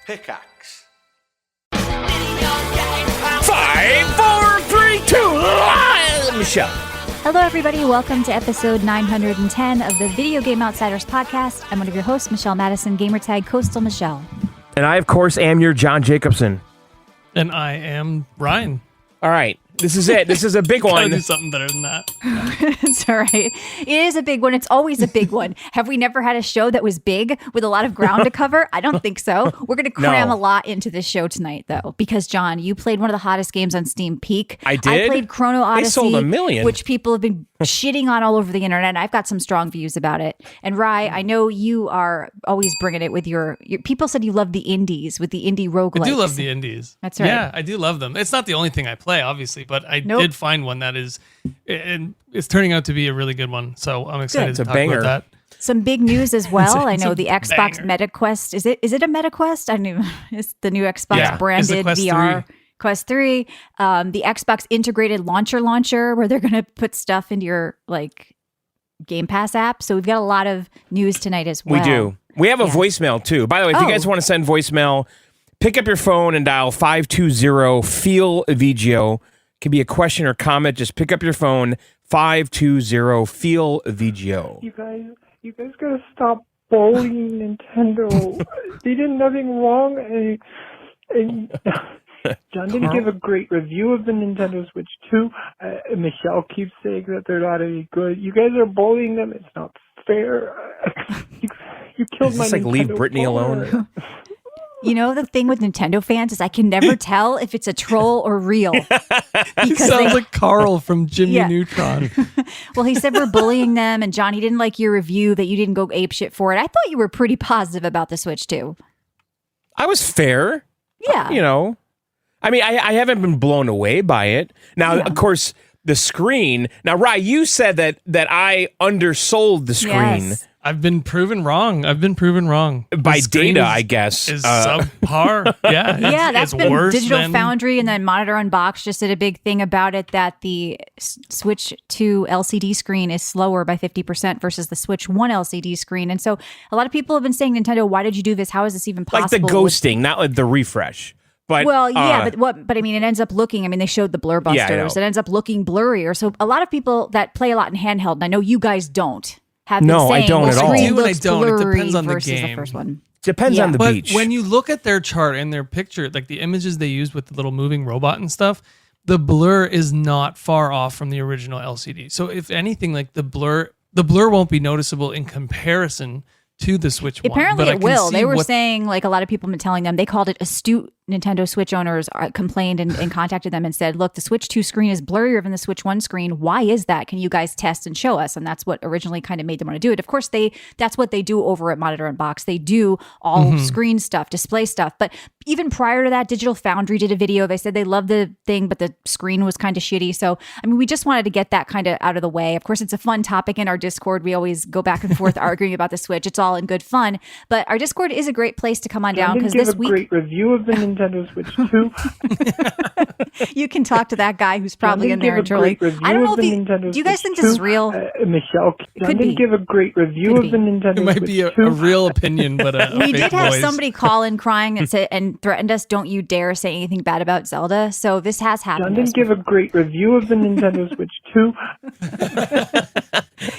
Pickaxe. 5, 4, 3, 2, Michelle. Hello, everybody. Welcome to episode 910 of the Video Game Outsiders podcast. I'm one of your hosts, Michelle Madison, gamertag Coastal Michelle. And I, of course, am your John Jacobson. And I am Ryan. All right. This is it. This is a big one. Gotta do something better than that. It's all right. It is a big one. It's always a big one. Have we never had a show that was big with a lot of ground to cover? I don't think so. We're going to cram a lot into this show tonight, though, because, John, you played one of the hottest games on Steam, Peak. I did. I played Chrono Odyssey. They sold 1 million. Which people have been shitting on all over the internet. And I've got some strong views about it. And, Rye, I know you are always bringing it with your people said you love the indies, with the indie roguelikes. I do love the indies. That's right. Yeah, I do love them. It's not the only thing I play, obviously, but I did find one that is, and it's turning out to be a really good one. So I'm excited to talk about that. Some big news as well. I know the Xbox banger. MetaQuest. Is it a MetaQuest? I knew it's the new Xbox branded Quest VR. 3. Quest 3. The Xbox integrated launcher where they're going to put stuff into your Game Pass app. So we've got a lot of news tonight as well. We do. We have a voicemail too. By the way, if you guys want to send voicemail, pick up your phone and dial 520-FEEL-VGO. Can be a question or comment. Just pick up your phone, 520-FEEL-VGO. You guys gotta stop bullying Nintendo. They did nothing wrong, and John didn't give a great review of the Nintendo Switch 2. Michelle keeps saying that they're not any good. You guys are bullying them. It's not fair. You killed my Nintendo. Leave Britney alone. You know, the thing with Nintendo fans is I can never tell if it's a troll or real. He sounds like Carl from Jimmy Neutron. Well, he said we're bullying them, and John, he didn't like your review, that you didn't go apeshit for it. I thought you were pretty positive about the Switch, too. I was fair. Yeah. I mean, I haven't been blown away by it. Now, of course, the screen. Now, Rye, you said that I undersold the screen. Yes. I've been proven wrong. By data, I guess. Is subpar. Yeah, that's it's been worse Digital than... Foundry, and then Monitor Unboxed just did a big thing about it, that the Switch 2 LCD screen is slower by 50% versus the Switch 1 LCD screen. And so a lot of people have been saying, Nintendo, why did you do this? How is this even possible? Like the ghosting, not like the refresh. But, but I mean, it ends up looking, they showed the blur busters. It ends up looking blurrier. So a lot of people that play a lot in handheld, and I know you guys don't, have been saying, I don't at all. I do and I don't. It depends on the game. The first one. Depends on the beach. When you look at their chart and their picture, like the images they use with the little moving robot and stuff, the blur is not far off from the original LCD. So if anything, like the blur won't be noticeable in comparison to the Switch 1. Apparently it will. They were saying, a lot of people have been telling them, they called it astute Nintendo Switch owners complained and contacted them and said, look, the Switch 2 screen is blurrier than the Switch 1 screen. Why is that? Can you guys test and show us? And that's what originally kind of made them want to do it. Of course, that's what they do over at Monitor Unboxed. They do all screen stuff, display stuff. But even prior to that, Digital Foundry did a video. They said they loved the thing, but the screen was kind of shitty. So, we just wanted to get that kind of out of the way. Of course, it's a fun topic in our Discord. We always go back and forth arguing about the Switch. It's all in good fun. But our Discord is a great place to come on down, because this week... great review of the Nintendo Switch 2. You can talk to that guy who's probably in there and Charlie. I don't know if do you guys think this is real? Michelle, John didn't give a great review of the Nintendo Switch 2. It might be a real opinion, but we did have voice. somebody call in crying and threatened us, don't you dare say anything bad about Zelda. So this has happened. John didn't give a great review of the Nintendo Switch 2.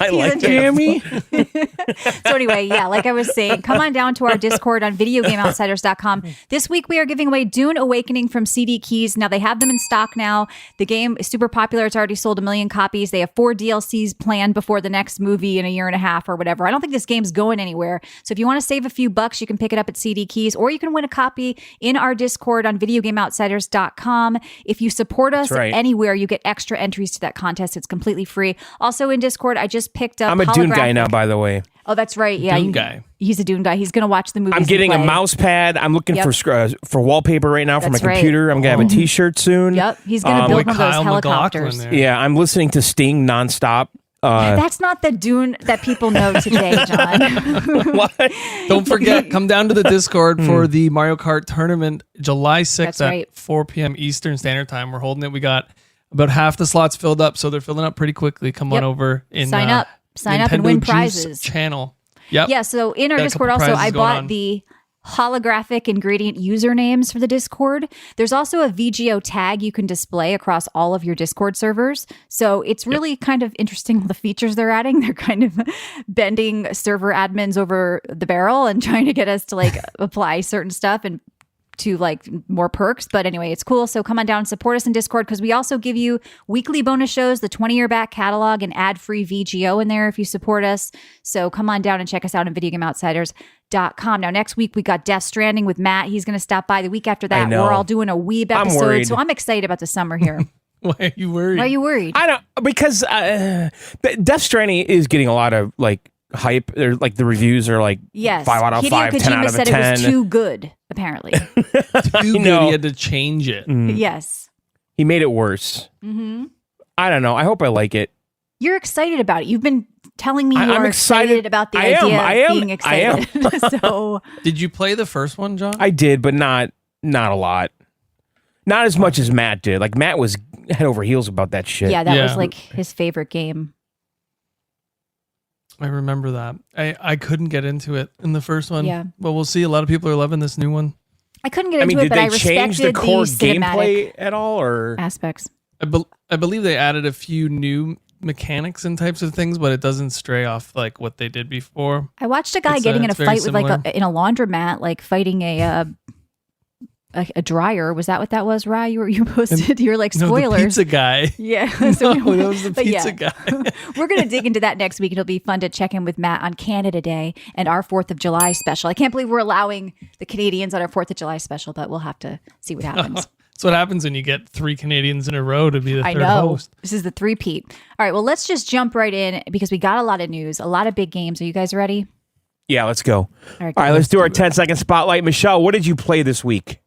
I like Jamie. So anyway, like I was saying, come on down to our Discord on videogameoutsiders.com. This week we are giving away Dune Awakening from CD Keys. Now they have them in stock now. The game is super popular. It's already sold 1 million copies. They have 4 DLCs planned before the next movie in a year and a half or whatever. I don't think this game's going anywhere. So if you want to save a few bucks, you can pick it up at CD Keys, or you can win a copy in our Discord on videogameoutsiders.com. If you support us anywhere, you get extra entries to that contest. It's completely free. Also in Discord, I just picked up I'm a Dune guy now, by the way. Oh, that's right. Yeah, Dune guy. He's a Dune guy. He's going to watch the movie. I'm getting a mouse pad. I'm looking for wallpaper right now for my computer. I'm going to have a T-shirt soon. Yep. He's going to build one of those helicopters. Yeah, I'm listening to Sting nonstop. That's not the Dune that people know today, John. What? Don't forget, come down to the Discord for the Mario Kart tournament July 6th at 4 p.m. Eastern Standard Time. We're holding it. We got about half the slots filled up, so they're filling up pretty quickly. Come on over and sign up Nintendo and win Juice prizes. channel. Yep. Yeah, so in our Discord also, I bought the holographic ingredient usernames for the Discord. There's also a VGO tag you can display across all of your Discord servers. So it's really kind of interesting the features they're adding. They're kind of bending server admins over the barrel and trying to get us to like apply certain stuff and to like more perks. But anyway, it's cool. So come on down and support us in Discord, because we also give you weekly bonus shows, the 20-year back catalog, and ad-free VGO in there if you support us. So come on down and check us out on videogameoutsiders.com. Now, next week we got Death Stranding with Matt. He's going to stop by. The week after that, we're all doing a Weeb episode. So I'm excited about the summer here. Why are you worried? Why are you worried? I don't, because Death Stranding is getting a lot of like hype. Or like the reviews are like 5 out of 5, 10 out of 10. said it was too good, apparently. Too good, he had to change it. Yes. He made it worse. Mm-hmm. I don't know. I hope I like it. You're excited about it. You've been telling me I'm you're excited about the idea of being excited. So, did you play the first one, John? I did, but not a lot. Not as much as Matt did. Like Matt was head over heels about that shit. yeah, that was like his favorite game. I remember that. I couldn't get into it in the first one. Yeah. But we'll see. A lot of people are loving this new one. I couldn't get into it, but I respected did they change the core cinematic gameplay at all, or aspects. I believe they added a few new mechanics and types of things, but it doesn't stray off like what they did before. I watched a guy getting in a fight with like in a laundromat, like fighting a dryer. Was that what that was, Rye? You posted. You're like, spoilers. No, the pizza guy. Yeah. So that was the pizza guy. We're going to dig into that next week. It'll be fun to check in with Matt on Canada Day and our 4th of July special. I can't believe we're allowing the Canadians on our 4th of July special, but we'll have to see what happens. That's what happens when you get 3 Canadians in a row to be the third host. This is the three-peat. All right, well, let's just jump right in because we got a lot of news, a lot of big games. Are you guys ready? Yeah, let's go. All right, let's do our 10-second spotlight. Michelle, what did you play this week?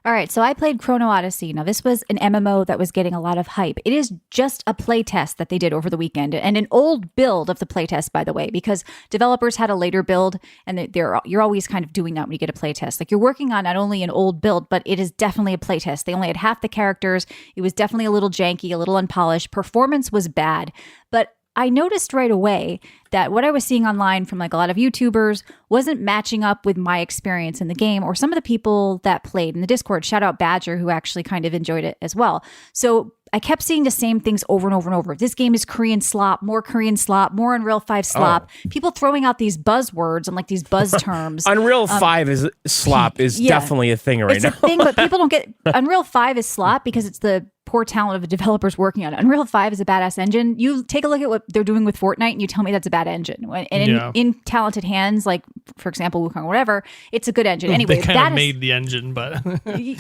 All right, so I played Chrono Odyssey. Now, this was an MMO that was getting a lot of hype. It is just a playtest that they did over the weekend, and an old build of the playtest, by the way, because developers had a later build, and you're always kind of doing that when you get a playtest. Like, you're working on not only an old build, but it is definitely a playtest. They only had half the characters. It was definitely a little janky, a little unpolished. Performance was bad, but I noticed right away that what I was seeing online from like a lot of YouTubers wasn't matching up with my experience in the game or some of the people that played in the Discord. Shout out Badger, who actually kind of enjoyed it as well. So I kept seeing the same things over and over and over. This game is Korean slop, more Unreal 5 slop. People throwing out these buzzwords and like these buzz terms. Unreal 5 is slop is definitely a thing right now. It's a thing, but people don't get Unreal 5 is slop because it's the poor talent of the developers working on it. Unreal 5 is a badass engine. You take a look at what they're doing with Fortnite and you tell me that's a bad engine. And in talented hands, like for example, Wukong or whatever, it's a good engine. Anyway, they kind of made the engine, but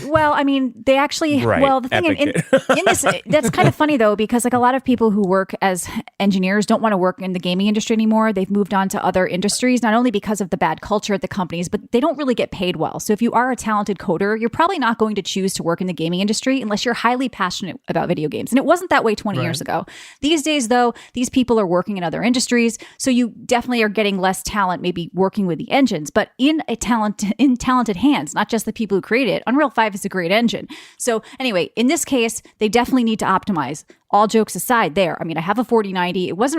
well, I mean, they actually well, the thing in this that's kind of funny though, because like a lot of people who work as engineers don't want to work in the gaming industry anymore. They've moved on to other industries, not only because of the bad culture at the companies, but they don't really get paid well. So if you are a talented coder, you're probably not going to choose to work in the gaming industry unless you're highly passionate about video games. And it wasn't that way 20 years ago. These days, though, these people are working in other industries. So you definitely are getting less talent, maybe working with the engines, but in talented hands, not just the people who create it. Unreal 5 is a great engine. So anyway, in this case, they definitely need to optimize. All jokes aside there. I mean, I have a 4090. It was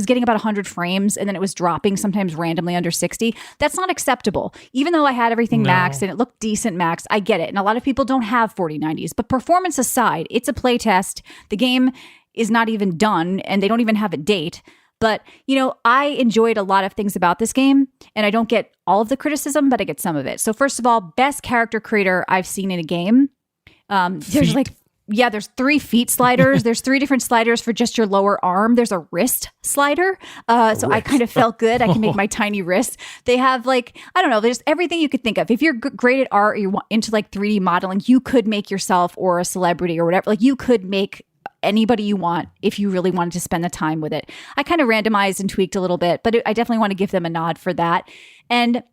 getting about 100 frames and then it was dropping sometimes randomly under 60. That's not acceptable. Even though I had everything maxed and it looked decent maxed, I get it. And a lot of people don't have 4090s. But performance aside, it's a playtest. The game is not even done and they don't even have a date. But, you know, I enjoyed a lot of things about this game and I don't get all of the criticism, but I get some of it. So first of all, best character creator I've seen in a game. There's 3 feet sliders. There's 3 different sliders for just your lower arm. There's a wrist slider. So I kind of felt good. I can make my tiny wrist. They have like, I don't know, there's everything you could think of. If you're great at art or you're into like 3D modeling, you could make yourself or a celebrity or whatever. Like you could make anybody you want if you really wanted to spend the time with it. I kind of randomized and tweaked a little bit, but I definitely want to give them a nod for that. And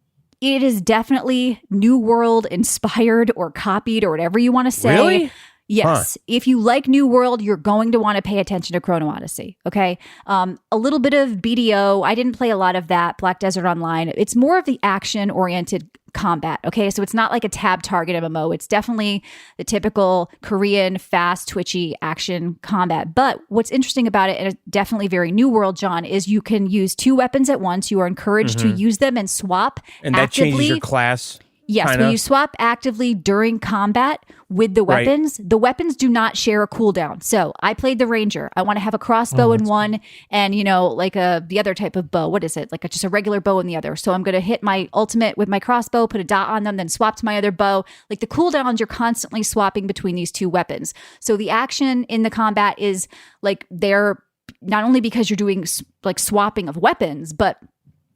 it is definitely New World inspired or copied or whatever you want to say. Really? Yes. If you like New World, you're going to want to pay attention to Chrono Odyssey. Okay. A little bit of BDO. I didn't play a lot of that. Black Desert Online. It's more of the action oriented combat. Okay. So it's not like a tab target MMO. It's definitely the typical Korean, fast, twitchy action combat. But what's interesting about it, and it's definitely very New World, John, is you can use 2 weapons at once. You are encouraged to use them and swap and that changes your class. Yes, kinda? when you swap actively during combat with the Right. weapons, the weapons do not share a cooldown. So I played the Ranger. I want to have a crossbow in one and, like the other type of bow. What is it? Like just a regular bow in the other. So I'm going to hit my ultimate with my crossbow, put a dot on them, then swap to my other bow. Like the cooldowns, you're constantly swapping between these two weapons. So the action in the combat is like they're not only because you're doing like swapping of weapons, but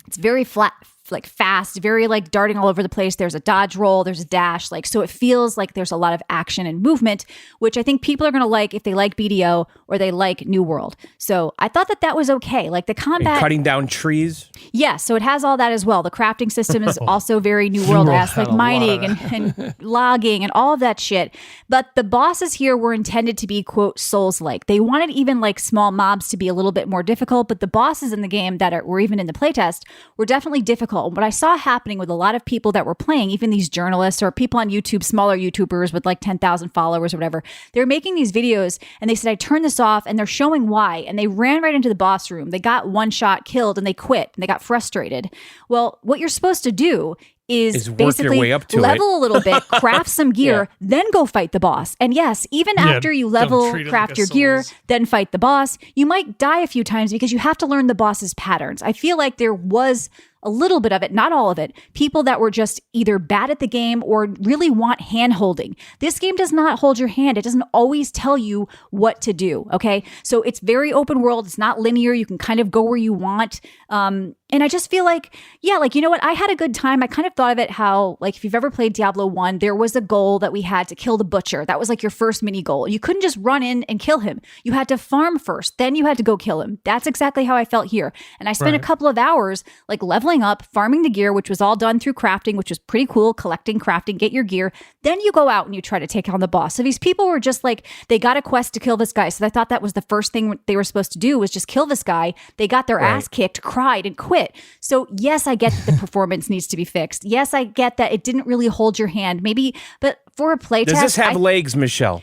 it's very flat, like fast, very like darting all over the place. There's a dodge roll, there's a dash, like so it feels like there's a lot of action and movement, which I think people are going to like if they like BDO or they like New World. So I thought that was okay. Like the combat, And cutting down trees. yeah, so it has all that as well. The crafting system is also very New World-esque, like mining and logging and all of that shit. But the bosses here were intended to be, quote, Souls-like. They wanted even like small mobs to be a little bit more difficult, but the bosses in the game that were even in the playtest were definitely difficult. What I saw happening with a lot of people that were playing, even these journalists or people on YouTube, smaller YouTubers with like 10,000 followers or whatever, they were making these videos and they said, I turned this off, and they're showing why. And they ran right into the boss room. They got one shot killed and they quit and they got frustrated. Well, what you're supposed to do is work your basically way up to level a little bit, craft some gear, then go fight the boss. And yes, even after you level, treat it craft like a your gear, Souls. then fight the boss, you might die a few times because you have to learn the boss's patterns. I feel like there was a little bit of it, not all of it, people that were just either bad at the game or really want hand holding. This game does not hold your hand. It doesn't always tell you what to do. Okay. So it's very open world. It's not linear. You can kind of go where you want. And I just feel like, yeah, like, you know what? I had a good time. I kind of thought of it how, like, if you've ever played Diablo 1, there was a goal that we had to kill the butcher. That was like your first mini goal. You couldn't just run in and kill him. You had to farm first, then you had to go kill him. That's exactly how I felt here. And I spent a couple of hours like leveling up, farming the gear, which was all done through crafting, which was pretty cool. Collecting, crafting, get your gear. Then you go out and you try to take on the boss. So these people were just like, they got a quest to kill this guy. So I thought that was the first thing they were supposed to do was just kill this guy. They got their ass kicked, cried, and quit. So yes, I get that the performance needs to be fixed. Yes, I get that it didn't really hold your hand. Maybe, but for a playtest, Does this have legs, Michelle?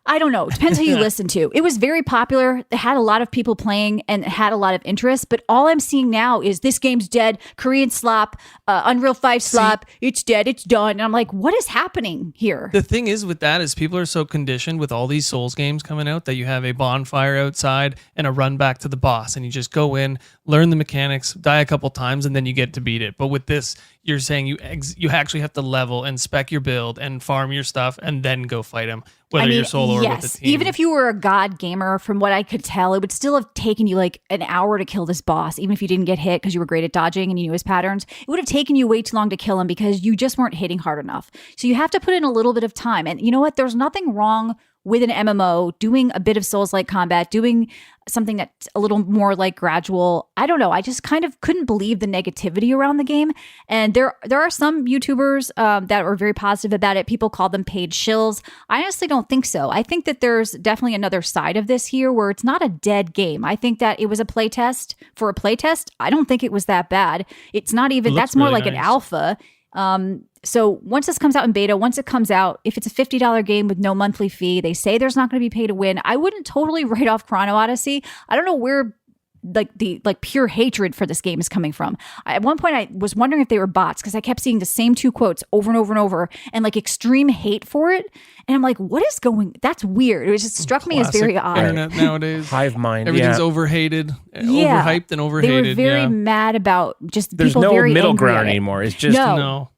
I don't know. It depends who you listen to. It was very popular. It had a lot of people playing and it had a lot of interest. But all I'm seeing now is this game's dead. Korean slop, Unreal 5 slop. It's dead. It's done. And I'm like, what is happening here? The thing is with that is people are so conditioned with all these Souls games coming out that you have a bonfire outside and a run back to the boss, and you just go in, learn the mechanics, die a couple times, and then you get to beat it. But with this, you're saying you actually have to level and spec your build and farm your stuff and then go fight him, whether you're solo or with the team. Even if you were a god gamer, from what I could tell, it would still have taken you like an hour to kill this boss, even if you didn't get hit because you were great at dodging and you knew his patterns. It would have taken you way too long to kill him because you just weren't hitting hard enough. So you have to put in a little bit of time. And you know what? There's nothing wrong with an MMO, doing a bit of Souls-like combat, doing something that's a little more like gradual. I don't know. I just kind of couldn't believe the negativity around the game. And there are some YouTubers that are very positive about it. People call them paid shills. I honestly don't think so. I think that there's definitely another side of this here where it's not a dead game. I think that it was a playtest. For a playtest, I don't think it was that bad. It's not even, that's more really like an nice. alpha. So once this comes out in beta, once it comes out, if it's a $50 game with no monthly fee, they say there's not going to be pay to win. I wouldn't totally write off Chrono Odyssey. I don't know where the pure hatred for this game is coming from. At one point I was wondering if they were bots because I kept seeing the same two quotes over and over and over and like extreme hate for it. And I'm like, what is that's weird. It just struck me as very odd. Internet nowadays. Hive mind. Everything's yeah. overhated, Yeah. overhyped and overhated. They were very yeah. mad about just There's people no very middle angry ground at it. anymore. It's just No.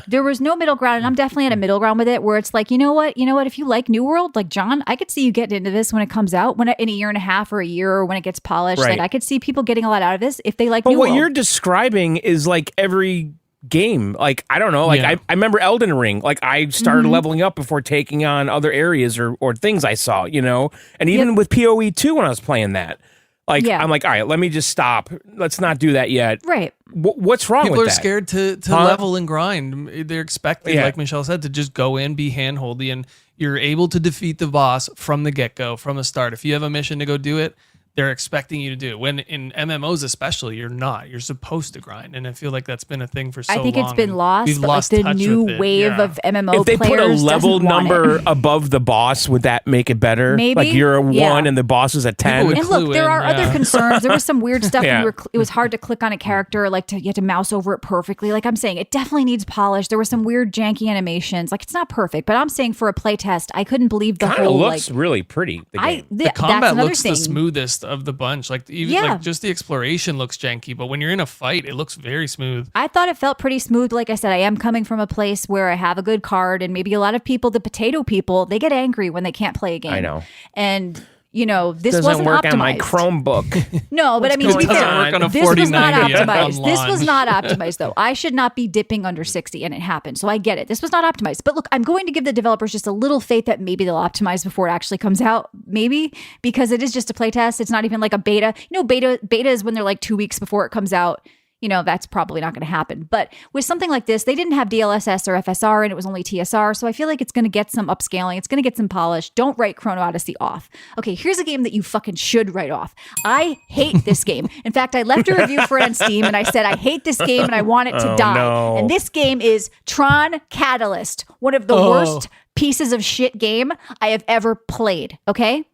There was no middle ground, and I'm definitely at a middle ground with it where it's like, you know what, if you like New World, like John, I could see you getting into this when it comes out, in a year and a half or a year, or when it gets polished. Right. Like I could see people getting a lot out of this if they like But New what World. you're describing is like every game. Like, I don't know. Like, Yeah. I remember Elden Ring. Like, I started leveling up before taking on other areas or things I saw, And even with PoE 2 when I was playing that. Like, Yeah. I'm like, all right, let me just stop. Let's not do that yet. Right. What's wrong People with are that? scared to Huh? level and grind. They're expecting, Yeah. like Michelle said, to just go in, be handholdy, and you're able to defeat the boss from the get-go, from the start. If you have a mission to go do it, they're expecting you to do. When in MMOs especially, you're not. You're supposed to grind, and I feel like that's been a thing for so long. I think it's been lost. We've But lost like the touch new with it. wave of MMO If they put a players level doesn't want number it. above the boss, would that make it better? Maybe. Like you're a 1 Yeah. and the boss is a 10. would- And look, clue there in, are other yeah. concerns. There was some weird stuff. Yeah. It was hard to click on a character, like you had to mouse over it perfectly. Like I'm saying, it definitely needs polish. There were some weird janky animations. Like it's not perfect, but I'm saying for a playtest, I couldn't believe the Kind of whole looks like. really pretty. The game. The That's combat another looks thing. the smoothest of the bunch. Like even Yeah. like just the exploration looks janky, but when you're in a fight, it looks very smooth. I thought it felt pretty smooth. Like I said, I am coming from a place where I have a good card, and maybe a lot of people, the potato people, they get angry when they can't play a game. I know. And you know, this Doesn't wasn't work optimized. on my Chromebook. No, but I mean, to be going fair, on? Work on a this was not 4090 on optimized. This was launch. not optimized, though. I should not be dipping under 60, and it happened. So I get it. This was not optimized. But look, I'm going to give the developers just a little faith that maybe they'll optimize before it actually comes out. Maybe because it is just a playtest. It's not even like a beta. You know, beta is when they're like 2 weeks before it comes out. You know, that's probably not going to happen. But with something like this, they didn't have DLSS or FSR, and it was only TSR. So I feel like it's going to get some upscaling. It's going to get some polish. Don't write Chrono Odyssey off. Okay, here's a game that you fucking should write off. I hate this game. In fact, I left a review for it on Steam, and I said, I hate this game, and I want it to die. no. And this game is Tron Catalyst, one of the worst pieces of shit game I have ever played. Okay?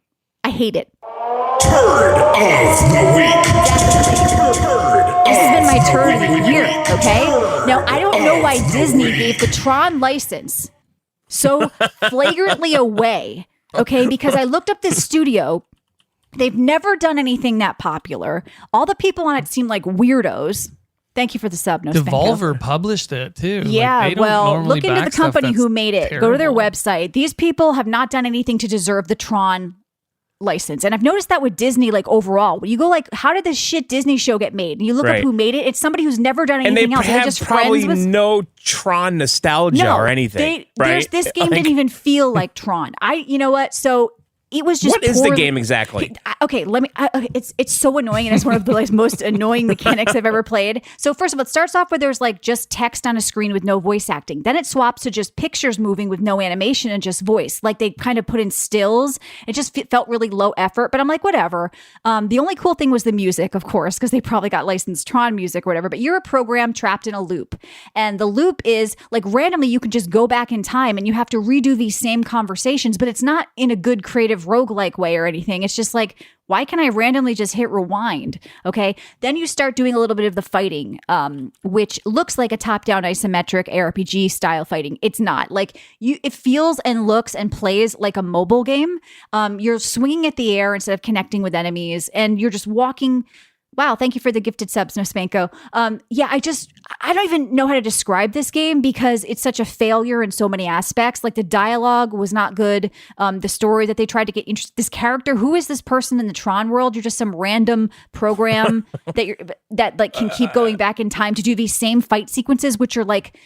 I hate it. Turd of the week. This has been my turn of the year, okay? Now, I don't know why Disney gave the Tron license so flagrantly away, okay? Because I looked up this studio. They've never done anything that popular. All the people on it seem like weirdos. Thank you for the sub, no Spanko. Devolver published it too. Yeah, Like, they don't well, normally look into the back stuff company that's who made it. Go to their terrible. website. These people have not done anything to deserve the Tron license. And I've noticed that with Disney, like overall, when you go like, how did this shit Disney show get made? And you look up Right. who made it. It's somebody who's never done And they anything else. They're have just probably friends with no Tron nostalgia or anything. Right? This game Like, didn't even feel like Tron. You know what? So it was just what is the poorly- game exactly? Okay, let me. Okay, it's so annoying, and it's one of the like, most annoying mechanics I've ever played. So first of all, it starts off where there's like just text on a screen with no voice acting. Then it swaps to just pictures moving with no animation and just voice. Like they kind of put in stills. It just felt really low effort. But I'm like, whatever. The only cool thing was the music, of course, because they probably got licensed Tron music or whatever. But you're a program trapped in a loop, and the loop is like randomly you can just go back in time and you have to redo these same conversations, but it's not in a good creative roguelike way or anything. It's just like, why can I randomly just hit rewind? Okay. Then you start doing a little bit of the fighting, which looks like a top-down isometric ARPG style fighting. It's not. Like it feels and looks and plays like a mobile game. You're swinging at the air instead of connecting with enemies, and you're just walking. Wow, thank you for the gifted subs, no Spanko. I don't even know how to describe this game because it's such a failure in so many aspects. Like the dialogue was not good. The story that they tried to get interested. This character, who is this person in the Tron world? You're just some random program that like can keep going back in time to do these same fight sequences, which are like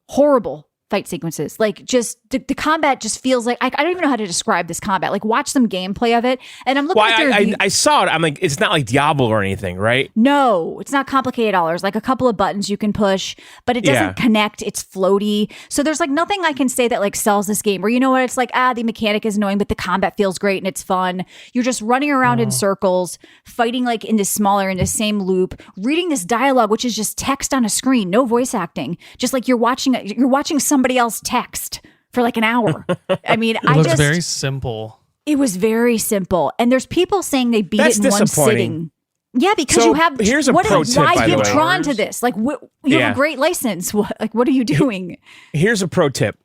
horrible fight sequences. Like just the combat just feels like I don't even know how to describe this combat. Like watch some gameplay of it, and I'm looking Well, at their review- I saw it. I'm like, it's not like Diablo or anything, right? No, it's not complicated at all. There's like a couple of buttons you can push, but it doesn't Yeah. connect. It's floaty. So there's like nothing I can say that like sells this game where, you know what, it's like, the mechanic is annoying, but the combat feels great and it's fun. You're just running around in circles, fighting like in the same loop, reading this dialogue, which is just text on a screen, no voice acting. Just like you're watching somebody else text for like an hour. I mean, It looks very simple. it was very simple. And there's people saying they beat That's it in one disappointing. sitting. Yeah, because So, you have. here's a pro tip, why by the give way. Tron to this? Like, you have Yeah. a great license. What are you doing? Here's a pro tip.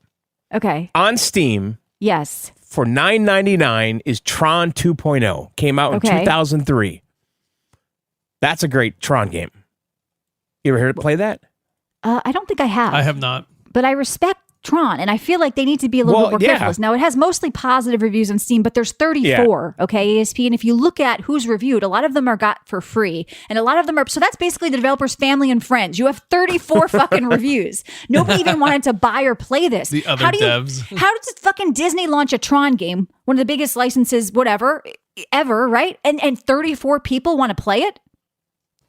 Okay. On Steam, Yes. for $9.99 is Tron 2.0. Came out in Okay. 2003. That's a great Tron game. You ever heard it play that? I don't think I have. I have not. But I respect Tron, and I feel like they need to be a little Well, bit more yeah. careful. Now, it has mostly positive reviews on Steam, but there's 34, okay, ESP. And if you look at who's reviewed, a lot of them are got for free, and a lot of them are, so that's basically the developer's family and friends. You have 34 fucking reviews. Nobody even wanted to buy or play this. The other devs. How does fucking Disney launch a Tron game, one of the biggest licenses, whatever, ever, right? And 34 people want to play it?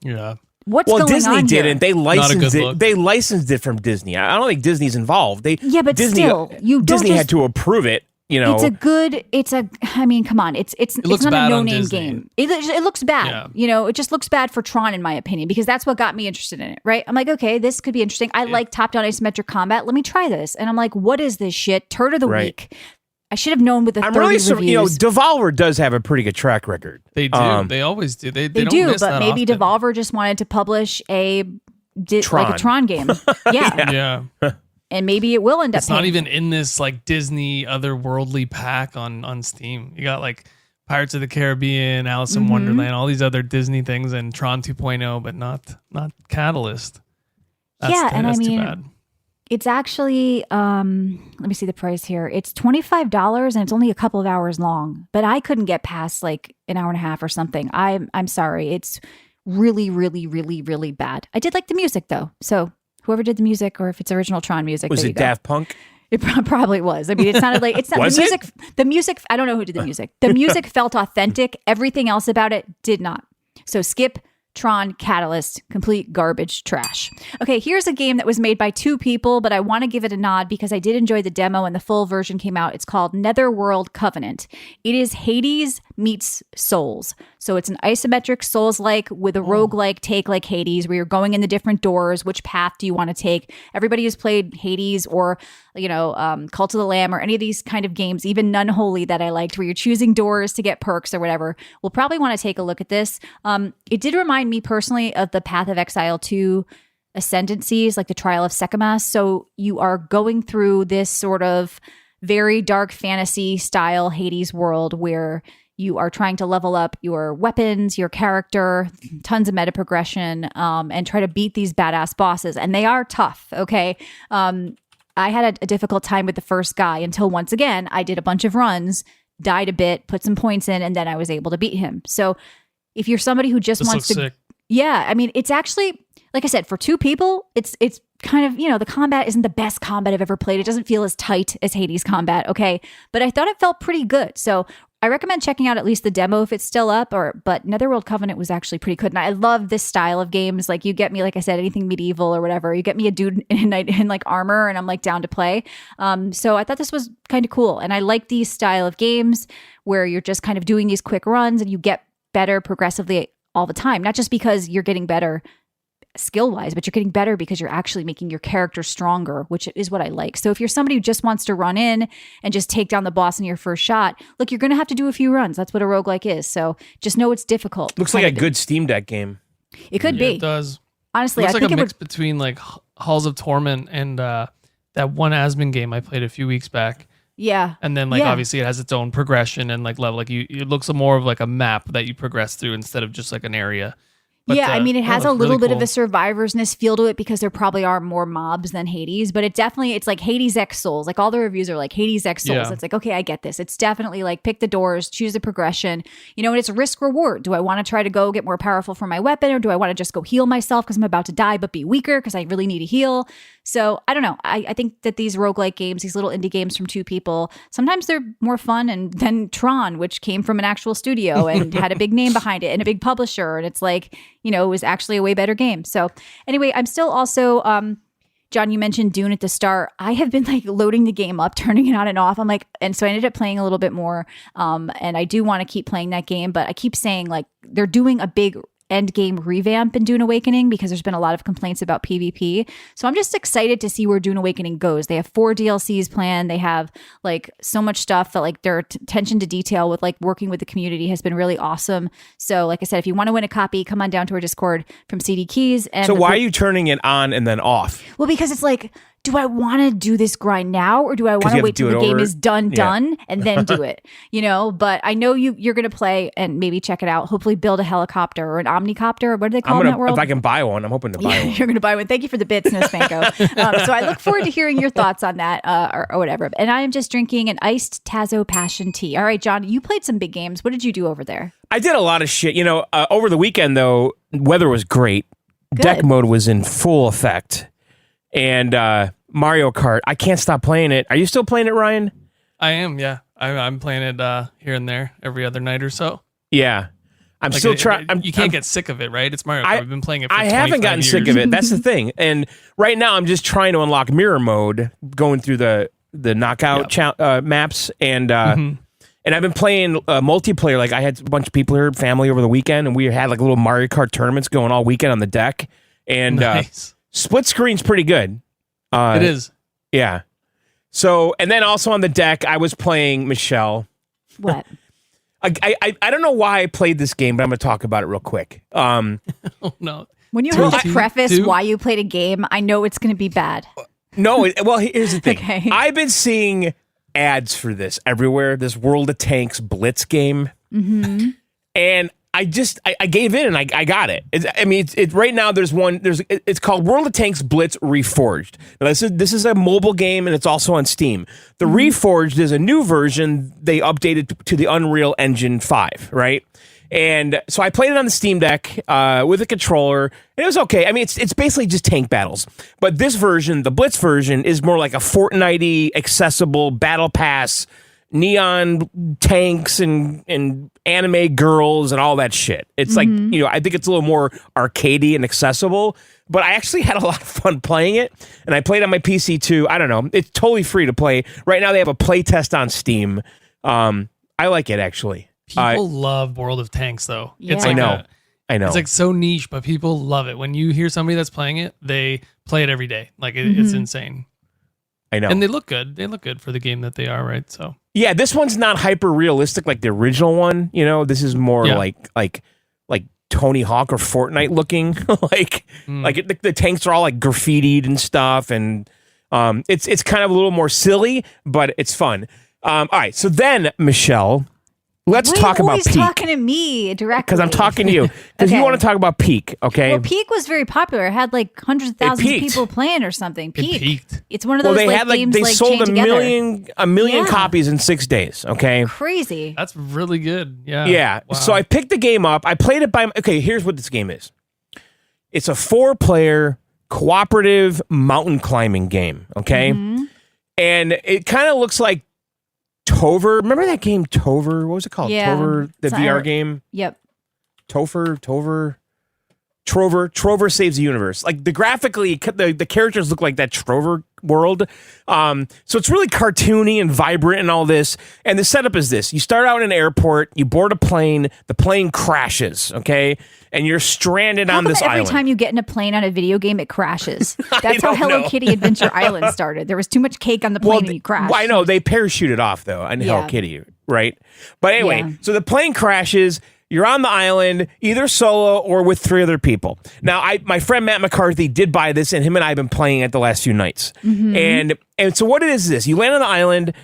Yeah. What's Well, going Disney on didn't. here? They licensed good it. look. They licensed it from Disney. I don't think Disney's involved. Yeah, but Disney, still, you don't Disney just- had to approve it, I mean, come on. It's looks not bad a on no-name Disney. game. It looks bad. Yeah. It just looks bad for Tron, in my opinion, because that's what got me interested in it, right? I'm like, okay, this could be interesting. I like top-down asymmetric combat. Let me try this. And I'm like, what is this shit? Turd of the week. I should have known with the 30 reviews. Devolver does have a pretty good track record. They do. They always do. They don't do, miss but that maybe often. Devolver just wanted to publish like a Tron game. Yeah. Yeah. And maybe it will end up. It's not even in this like Disney otherworldly pack on Steam. You got like Pirates of the Caribbean, Alice in Wonderland, all these other Disney things, and Tron 2.0, but not Catalyst. That's too bad. It's actually, let me see the price here. It's $25 and it's only a couple of hours long, but I couldn't get past like an hour and a half or something. I'm sorry. It's really, really, really, really bad. I did like the music though. So whoever did the music, or if it's original Tron music, Was there it you go. Daft Punk? It probably was. I mean, it sounded like it's not Was the music. The music. I don't know who did the music. The music felt authentic. Everything else about it did not. So skip Tron, Catalyst, complete garbage trash. Okay, here's a game that was made by 2 people, but I want to give it a nod because I did enjoy the demo and the full version came out. It's called Netherworld Covenant. It is Hades meets Souls. So it's an isometric Souls-like with a roguelike take like Hades, where you're going in the different doors. Which path do you want to take? Everybody who's played Hades or, Cult of the Lamb or any of these kind of games, even Unholy that I liked, where you're choosing doors to get perks or whatever, will probably want to take a look at this. It did remind me personally of the Path of Exile 2 Ascendancies, like the Trial of Sekhmet. So you are going through this sort of very dark fantasy style Hades world where you are trying to level up your weapons, your character, tons of meta progression, and try to beat these badass bosses. And they are tough, okay? I had a difficult time with the first guy until once again, I did a bunch of runs, died a bit, put some points in, and then I was able to beat him. So if you're somebody who just wants to... Sick. Yeah, I mean, it's actually, like I said, for 2 people, it's kind of, the combat isn't the best combat I've ever played. It doesn't feel as tight as Hades combat, okay? But I thought it felt pretty good. So I recommend checking out at least the demo if it's still up, but Netherworld Covenant was actually pretty good. And I love this style of games. Like you get me, like I said, anything medieval or whatever. You get me a dude in like armor and I'm like down to play. So I thought this was kind of cool. And I like these style of games where you're just kind of doing these quick runs and you get better progressively all the time. Not just because you're getting better skill-wise, but you're getting better because you're actually making your character stronger, which is what I like. So if you're somebody who just wants to run in and just take down the boss in your first shot, look, you're going to have to do a few runs. That's what a roguelike is. So just know it's difficult. Looks like a good Steam Deck game. It could be. It does. Honestly, it looks I think like a it mix between like Halls of Torment and that one Asmon game I played a few weeks back. Yeah. And then obviously it has its own progression and like level. Like it looks more of like a map that you progress through instead of just like an area. But, I mean, it has a little really bit of cool. a survivorsness feel to it because there probably are more mobs than Hades, but it's like Hades X Souls. Like all the reviews are like Hades X Souls. Yeah. It's like, okay, I get this. It's definitely like pick the doors, choose the progression, and it's risk reward. Do I want to try to go get more powerful for my weapon, or do I want to just go heal myself because I'm about to die, but be weaker because I really need to heal? So I don't know. I think that these roguelike games, these little indie games from 2 people, sometimes they're more fun than Tron, which came from an actual studio and had a big name behind it and a big publisher. And it's like, it was actually a way better game. So anyway, I'm still also, John, you mentioned Dune at the start. I have been like loading the game up, turning it on and off. I'm like, and so I ended up playing a little bit more. And I do want to keep playing that game, but I keep saying like they're doing a big end game revamp in Dune Awakening because there's been a lot of complaints about PvP. So I'm just excited to see where Dune Awakening goes. They have 4 DLCs planned. They have like so much stuff that like their attention to detail with like working with the community has been really awesome. So like I said, if you want to win a copy, come on down to our Discord from CD Keys. And so why are you turning it on and then off? Well, because it's like, do I want to do this grind now or do I want to wait till the game is done and then do it? But I know you're going to play and maybe check it out. Hopefully build a helicopter or an omnicopter. What do they call in that world? If I can buy one, I'm hoping to buy one. You're going to buy one. Thank you for the bits, No Spanko. So I look forward to hearing your thoughts on that or whatever. And I am just drinking an iced Tazo Passion tea. All right, John, you played some big games. What did you do over there? I did a lot of shit. Over the weekend, though, weather was great. Good. Deck mode was in full effect. And Mario Kart, I can't stop playing it. Are you still playing it, Ryan? I am, yeah. I'm playing it here and there every other night or so. Yeah. I'm Like still trying. You can't get sick of it, right? It's Mario Kart. I've been playing it for I haven't 25 gotten years. sick of it. That's the thing. And right now I'm just trying to unlock mirror mode, going through the knockout maps, and I've been playing multiplayer. Like I had a bunch of people here, family over the weekend, and we had like little Mario Kart tournaments going all weekend on the deck. And Nice. split screen's pretty good. It is. Yeah. So, and then also on the deck, I was playing Michelle. What? I don't know why I played this game, but I'm going to talk about it real quick. Oh no. When you have to Two? preface why you played a game, I know it's going to be bad. No, well, here's the thing. Okay. I've been seeing ads for this everywhere, this World of Tanks Blitz game. Mm-hmm. And I gave in and I got it. It's right now it's called World of Tanks Blitz Reforged. Now this is a mobile game and it's also on Steam. The Reforged is a new version they updated to the Unreal Engine 5, right? And so I played it on the Steam Deck with a controller, and it was okay. I mean, it's basically just tank battles. But this version, the Blitz version, is more like a Fortnite-y, accessible battle pass, neon tanks and anime girls and all that shit. It's like, I think it's a little more arcadey and accessible. But I actually had a lot of fun playing it, and I played on my PC too. I don't know. It's totally free to play. Right now they have a play test on Steam. I like it, actually. People love World of Tanks, though. Yeah. It's like I know. It's like so niche, but people love it. When you hear somebody that's playing it, they play it every day. Like it's insane. I know. And they look good. They look good for the game that they are, right? So yeah, this one's not hyper realistic like the original one. This is more like Tony Hawk or Fortnite looking. like the tanks are all like graffitied and stuff, and it's kind of a little more silly, but it's fun. All right, so then Michelle. Let's talk about Peak. Talking to me directly. Because I'm talking to you. Because you want to talk about Peak, okay? Well, Peak was very popular. It had like hundreds of thousands of people playing or something. Peak. peaked. It's one of those games they sold chained a million copies in 6 days, okay? Crazy. That's really good. Yeah. Yeah. Wow. So I picked the game up. I played it okay, here's what this game is. It's a 4-player cooperative mountain climbing game, okay? And it kind of looks like Tover. Remember that game Tover? What was it called? Yeah. Tover, the VR game? Yep. Trover Saves the Universe. Like graphically, the characters look like that Trover world. So it's really cartoony and vibrant and all this. And the setup is this. You start out in an airport, you board a plane, the plane crashes, okay? And you're stranded on this island. Every time you get in a plane on a video game, it crashes. That's how Hello Kitty Adventure Island started. There was too much cake on the plane and you crashed. Well, I know. They parachuted off, though, on Hello Kitty, right? But anyway, so the plane crashes. You're on the island, either solo or with 3 other people. Now, my friend Matt McCarthy did buy this, and him and I have been playing it the last few nights. And so what it is this. You land on the island,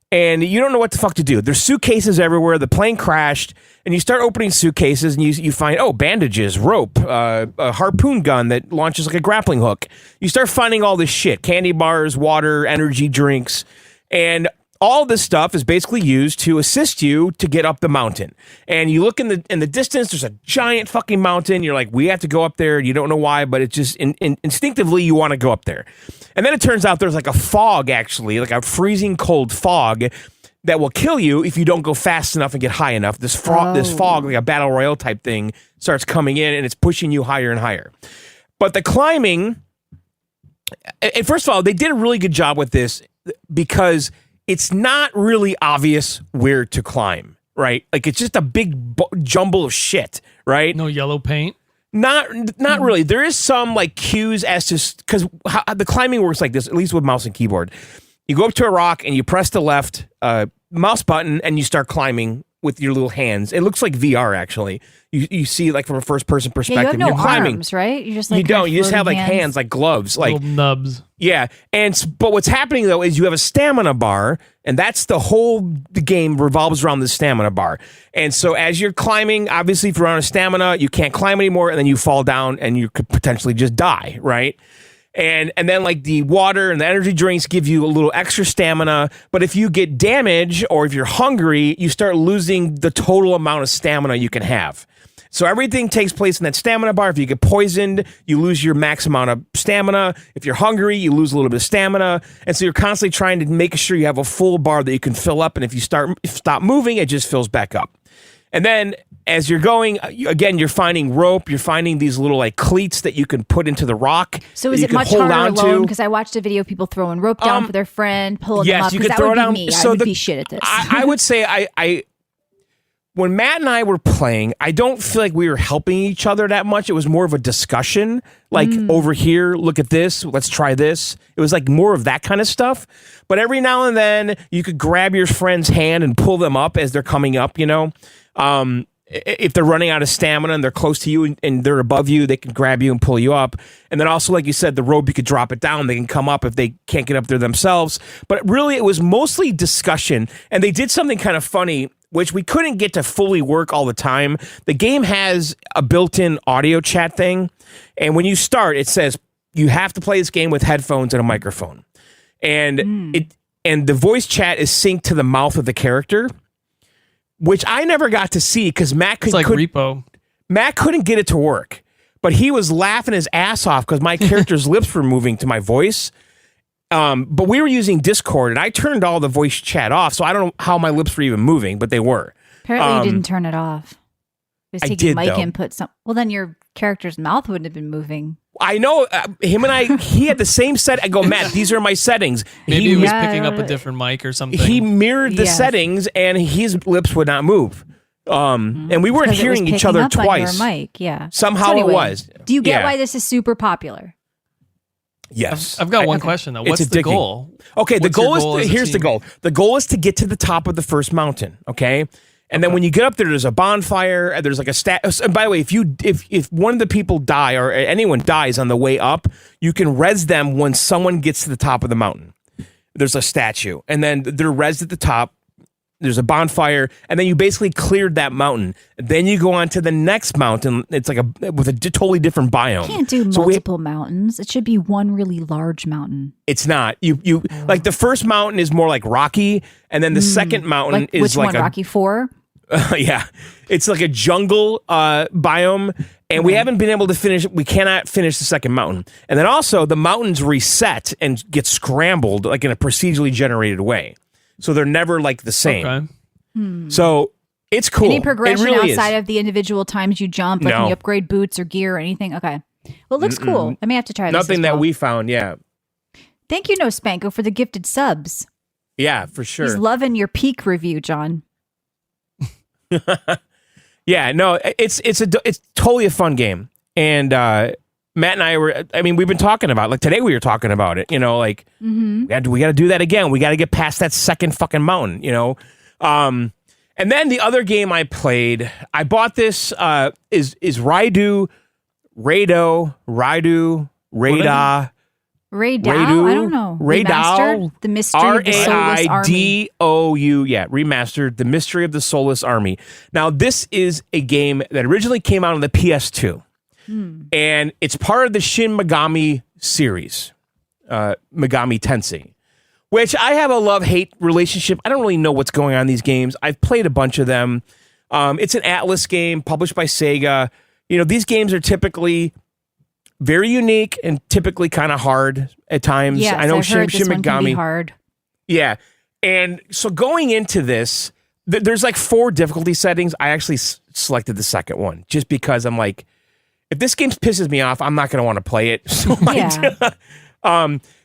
and you don't know what the fuck to do. There's suitcases everywhere. The plane crashed, and you start opening suitcases, and you find, bandages, rope, a harpoon gun that launches like a grappling hook. You start finding all this shit, candy bars, water, energy drinks, and all this stuff is basically used to assist you to get up the mountain. And you look in the distance, there's a giant fucking mountain. You're like, we have to go up there. You don't know why, but it's just instinctively you want to go up there. And then it turns out there's like a fog, actually, like a freezing cold fog that will kill you if you don't go fast enough and get high enough. This fog, like a battle royale type thing, starts coming in and it's pushing you higher and higher. But the climbing, and first of all, they did a really good job with this because it's not really obvious where to climb, right? Like it's just a big jumble of shit, right? No yellow paint. Not really. There is some like cues as to because the climbing works like this, at least with mouse and keyboard. You go up to a rock and you press the left mouse button and you start climbing with your little hands. It looks like VR actually. You see like from a first person perspective. Yeah, you have no you're climbing. arms, right? You just like you don't. You just have like hands like gloves, like little nubs. Yeah, but what's happening though is you have a stamina bar, and that's the game revolves around the stamina bar. And so as you're climbing, obviously if you're on a stamina, you can't climb anymore, and then you fall down and you could potentially just die, right? And then like the water and the energy drinks give you a little extra stamina, but if you get damaged or if you're hungry, you start losing the total amount of stamina you can have. So everything takes place in that stamina bar. If you get poisoned, you lose your max amount of stamina. If you're hungry, you lose a little bit of stamina. And so you're constantly trying to make sure you have a full bar that you can fill up. And if you stop moving, it just fills back up. And then as you're going, again, you're finding rope. You're finding these little like cleats that you can put into the rock. So is it much harder alone? Because I watched a video of people throwing rope down for their friend, pulling them up. Yes, you could that throw would it be down. me. So I would be shit at this. I would say when Matt and I were playing, I don't feel like we were helping each other that much. It was more of a discussion. Like over here, look at this. Let's try this. It was like more of that kind of stuff. But every now and then you could grab your friend's hand and pull them up as they're coming up, you know. If they're running out of stamina and they're close to you and they're above you, they can grab you and pull you up. And then also, like you said, the rope, you could drop it down. They can come up if they can't get up there themselves. But really, it was mostly discussion. And they did something kind of funny, which we couldn't get to fully work all the time. The game has a built-in audio chat thing. And when you start, it says you have to play this game with headphones and a microphone. And the voice chat is synced to the mouth of the character, which I never got to see because Matt Repo. Matt couldn't get it to work, but he was laughing his ass off because my character's lips were moving to my voice. But we were using Discord, and I turned all the voice chat off, so I don't know how my lips were even moving, but they were. Apparently, you didn't turn it off. It was I taking did, mic though. input. Well, then your character's mouth wouldn't have been moving. I know him and I. He had the same set. I go, Matt, these are my settings. Maybe he, he was picking up a different mic or something. He mirrored the Yes. settings, and his lips would not move. And we weren't 'Cause it was hearing each picking other up on twice. your mic, yeah. Somehow So anyway, it was. Do you get Yeah. why this is super popular? Yes. I've got one question though. What's the addicting. goal? Okay, the What's your goal goal is as a here's the team? goal. The goal is to get to the top of the first mountain. Okay. And then when you get up there, there's a bonfire. And there's like a stat. And by the way, if one of the people die or anyone dies on the way up, you can res them when someone gets to the top of the mountain. There's a statue, and then they're resed at the top. There's a bonfire, and then you basically cleared that mountain. Then you go on to the next mountain. It's like with a totally different biome. You can't do So multiple mountains. It should be one really large mountain. it's not. You like the first mountain is more like rocky, and then the second mountain is which like one? Rocky 4? yeah, it's like a jungle biome, and we haven't been able to finish. We cannot finish the second mountain, and then also the mountains reset and get scrambled like in a procedurally generated way, so they're never like the same. Okay. So it's cool. Any progression it really outside is. of the individual times you jump? Like No. can you upgrade boots or gear or anything? Okay. Well, it looks cool. I may have to try this. Nothing as that well. we found. Yeah, Thank you, No Spanko, for the gifted subs. yeah, for sure. He's loving your peak review, John. Yeah, no, it's totally a fun game, and Matt and I we've been talking about it. Like today we were talking about it. You know, like we got to do that again. We got to get past that second fucking mountain. You know, and then the other game I played, I bought this is Raido. Raydao? Raidu? I don't know. Raydao? Remastered? The Mystery of the Soulless Army. Raidou. Yeah, remastered. The Mystery of the Soulless Army. Now, this is a game that originally came out on the PS2. And it's part of the Shin Megami series, Megami Tensei, which I have a love-hate relationship. I don't really know what's going on in these games. I've played a bunch of them. It's an Atlas game published by Sega. You know, these games are typically very unique and typically kind of hard at times. Yes, I know I've heard this one can be Megami. hard. Yeah. And so going into this, there's like 4 difficulty settings. I actually selected the second one just because I'm like, if this game pisses me off, I'm not going to want to play it. So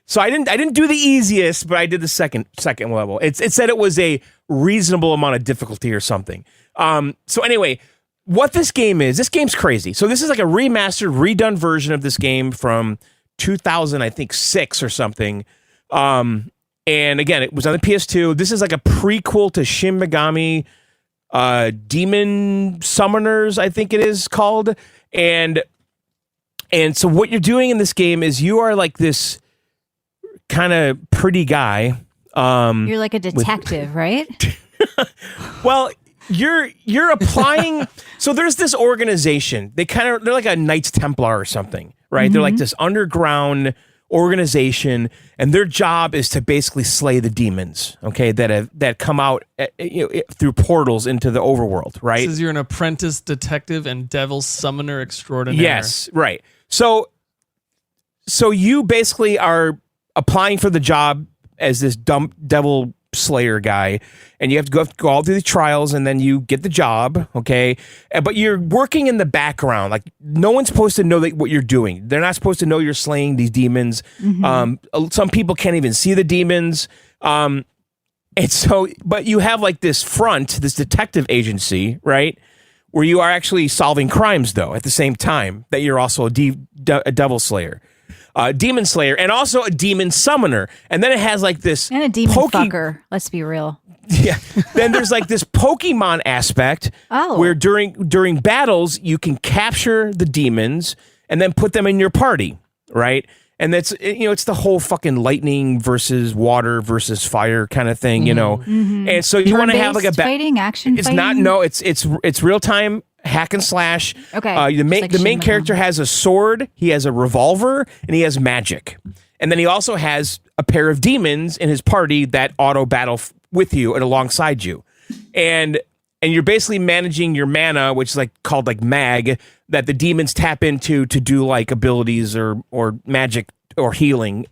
so I didn't do the easiest, but I did the second level. It said it was a reasonable amount of difficulty or something. So anyway, what this game's crazy. So this is like a remastered, redone version of this game from 2006 or something. And again, it was on the PS2. This is like a prequel to Shin Megami Demon Summoners, I think it is called. And so what you're doing in this game is you are like this kind of pretty guy. You're like a detective, right? Well, you're applying. So there's this organization. They're like a Knights Templar or something, right? They're like this underground organization, and their job is to basically slay the demons. Okay, that come out through portals into the overworld, right? Says you're an apprentice detective and devil summoner extraordinaire. Yes, right. So you basically are applying for the job as this dumb devil slayer guy, and you have to go all through the trials, and then you get the job, okay? But you're working in the background. Like, no one's supposed to know what you're doing. They're not supposed to know you're slaying these demons. Some people can't even see the demons. And so, but you have like this detective agency, right? Where you are actually solving crimes, though, at the same time that you're also a devil slayer. Demon slayer, and also a demon summoner. And then it has like this... And a demon fucker, let's be real. Yeah. Then there's like this Pokemon aspect where during battles, you can capture the demons and then put them in your party, right? And that's, it's the whole fucking lightning versus water versus fire kind of thing, And so you want to have like a fighting action. It's not. No, it's real time hack and slash. Okay. The main character has a sword. He has a revolver, and he has magic. And then he also has a pair of demons in his party that auto battle with you and alongside you, and you're basically managing your mana, which is called mag, that the demons tap into to do like abilities or magic or healing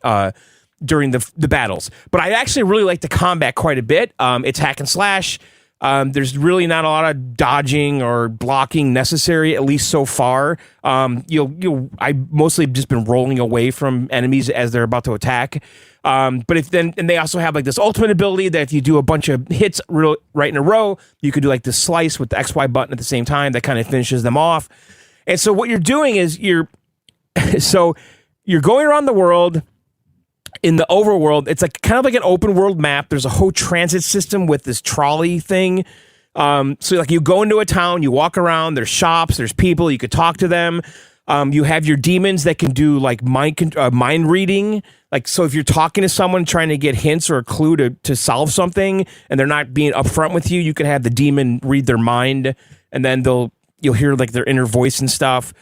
during the battles. But I actually really like the combat quite a bit. It's hack and slash. There's really not a lot of dodging or blocking necessary, at least so far. I mostly just been rolling away from enemies as they're about to attack. But and they also have like this ultimate ability that if you do a bunch of hits right in a row, you could do like this slice with the XY button at the same time that kind of finishes them off. And so what you're doing is you're going around the world. In the overworld, it's like kind of like an open world map. There's a whole transit system with this trolley thing. So like you go into a town, you walk around, there's shops, there's people, you could talk to them. You have your demons that can do like mind reading. Like, so if you're talking to someone trying to get hints or a clue to solve something and they're not being upfront with you, you can have the demon read their mind, and then you'll hear like their inner voice and stuff.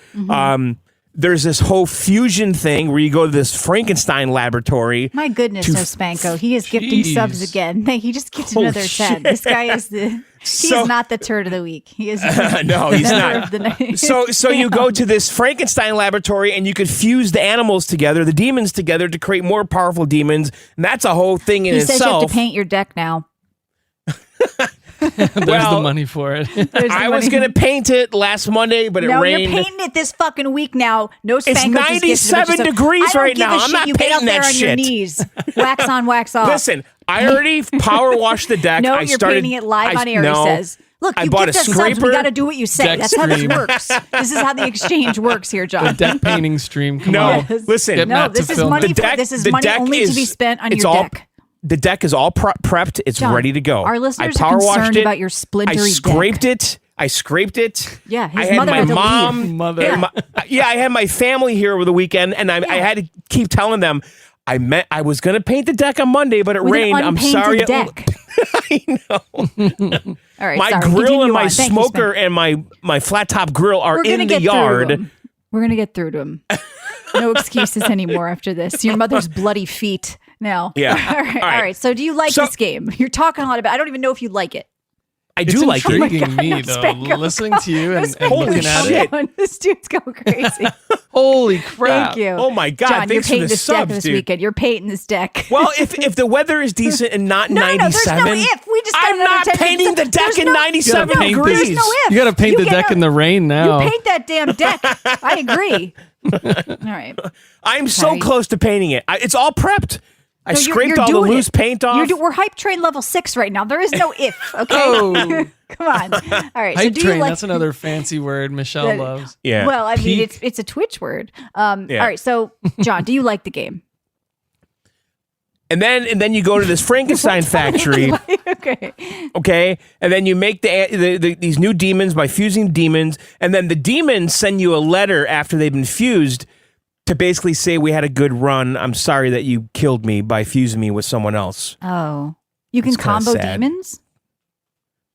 There's this whole fusion thing where you go to this Frankenstein laboratory. My goodness, no Spanko. He is gifting subs again. He just gets another 10. This guy is is not the turd of the week. He is no, he's not. So you go to this Frankenstein laboratory and you could fuse the animals together, the demons together, to create more powerful demons. And that's a whole thing in itself. He says you have to paint your deck now. There's the money for it. I was going to paint it last Monday, but it rained. No, you're painting it this fucking week now. No Spanko. It's 97 degrees right now. I'm not painting that shit. On your knees. Wax on, wax off. Listen, I already power washed the deck. No, you're painting it live on air, he says. Look, you gift us subs, we got to do what you say. That's how this works. This is how the exchange works here, John. The deck painting stream. Come on. Listen. No, this is money. This is money only to be spent on your deck. The deck is all prepped. It's John, ready to go. Our listeners are concerned about your splintery deck. I scraped it. Yeah, his I had mother my had to mom. leave. I had my family here over the weekend, and I had to keep telling them I was going to paint the deck on Monday, but it rained. I'm sorry. Deck. I know. All right, my grill and my smoker and my flat top grill are in the yard. We're going to get through to him. No excuses anymore after this. Your mother's bloody feet. No. Yeah. All right. So do you like this game? You're talking a lot about it. I don't even know if you like it. I do like it. It's intriguing me, though, listening to you and looking at it. This dude's going crazy. Holy crap. Thank you. Oh, my God. John, thanks you're painting for the this subs, deck this dude. weekend. You're painting this deck. Well, if the weather is decent and not 97. No, there's no if. We just got I'm not painting the deck in 97 degrees. There's no if. You got to paint the deck in the rain now. You paint that damn deck. I agree. All right. I'm so close to painting it. It's all prepped. I scraped all the loose paint off. We're hype train level 6 right now. There is no if, okay? Oh. Come on. All right. Hype train, that's another fancy word Michelle loves. Yeah. Well, I mean, it's a Twitch word. All right. So, John, do you like the game? And then you go to this Frankenstein factory. Okay. And then you make these new demons by fusing demons. And then the demons send you a letter after they've been fused to basically say, we had a good run. I'm sorry that you killed me by fusing me with someone else. Oh. You can combo demons?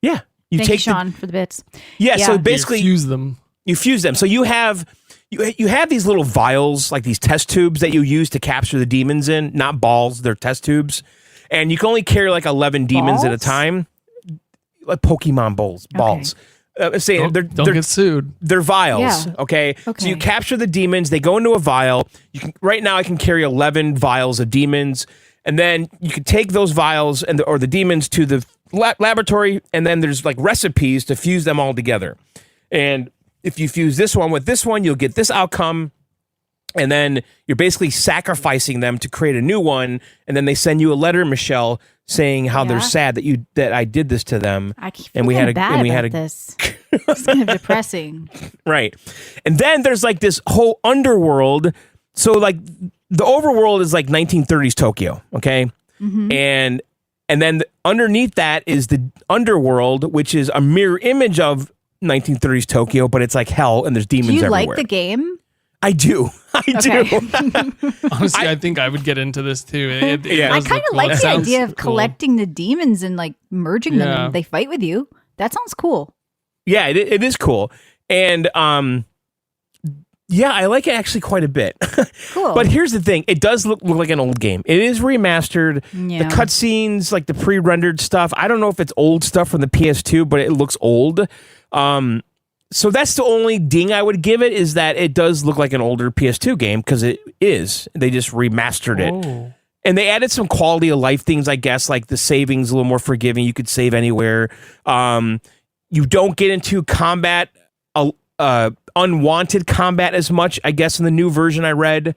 Yeah. Thank you, Sean, for the bits. Yeah, so basically you fuse them. You fuse them. So you have these little vials, like these test tubes that you use to capture the demons in. Not balls, they're test tubes. And you can only carry like 11 demons at a time. Like Pokemon balls. Don't get sued. They're vials, okay? So you capture the demons. They go into a vial. Right now I can carry 11 vials of demons. And then you can take those vials or the demons to the laboratory, and then there's like recipes to fuse them all together. And if you fuse this one with this one, you'll get this outcome. And then you're basically sacrificing them to create a new one. And then they send you a letter, Michelle, saying how they're sad that I did this to them. I keep and we had this. It's kind of depressing. Right. And then there's like this whole underworld. So like the overworld is like 1930s Tokyo, okay? Mm-hmm. And then underneath that is the underworld, which is a mirror image of 1930s Tokyo, but it's like hell and there's demons everywhere. Do you like the game? I do. do. Honestly, I think I would get into this too. I kind of like the idea of collecting the demons and like merging them and they fight with you. That sounds cool. Yeah, it is cool. And yeah, I like it actually quite a bit. Cool. But here's the thing. It does look like an old game. It is remastered. Yeah. The cutscenes, like the pre-rendered stuff, I don't know if it's old stuff from the PS2, but it looks old. So that's the only ding I would give it, is that it does look like an older PS2 game, because it is. They just remastered it. And they added some quality of life things, I guess, like the savings a little more forgiving. You could save anywhere. You don't get into combat, unwanted combat as much, I guess, in the new version I read.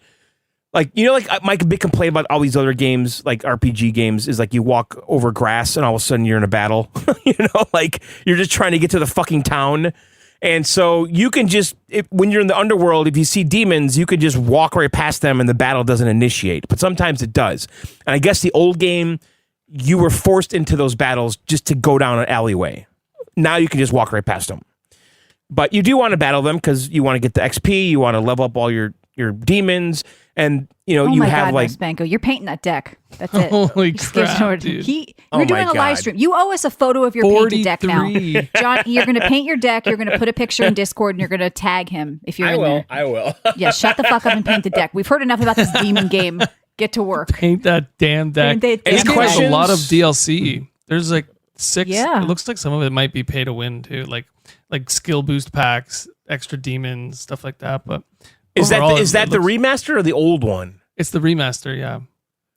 Like, you know, like my big complaint about all these other games, like RPG games, is like you walk over grass and all of a sudden you're in a battle. You know, like you're just trying to get to the fucking town. And so you can just, when you're in the underworld, if you see demons, you could just walk right past them and the battle doesn't initiate. But sometimes it does. And I guess the old game, you were forced into those battles just to go down an alleyway. Now you can just walk right past them. But you do want to battle them because you want to get the XP, you want to level up all your demons, and you know you have like Spanko, you're painting that deck. That's it. Holy crap, dude. You're doing a live stream. You owe us a photo of your painted deck now, John. You're going to paint your deck. You're going to put a picture in Discord, and you're going to tag him if you're in there. I will. Yeah, shut the fuck up and paint the deck. We've heard enough about this demon game. Get to work. Paint that damn deck. Any questions? A lot of DLC. There's like 6. Yeah. It looks like some of it might be pay to win too, like skill boost packs, extra demons, stuff like that. But is that the remaster or the old one? It's the remaster. Yeah,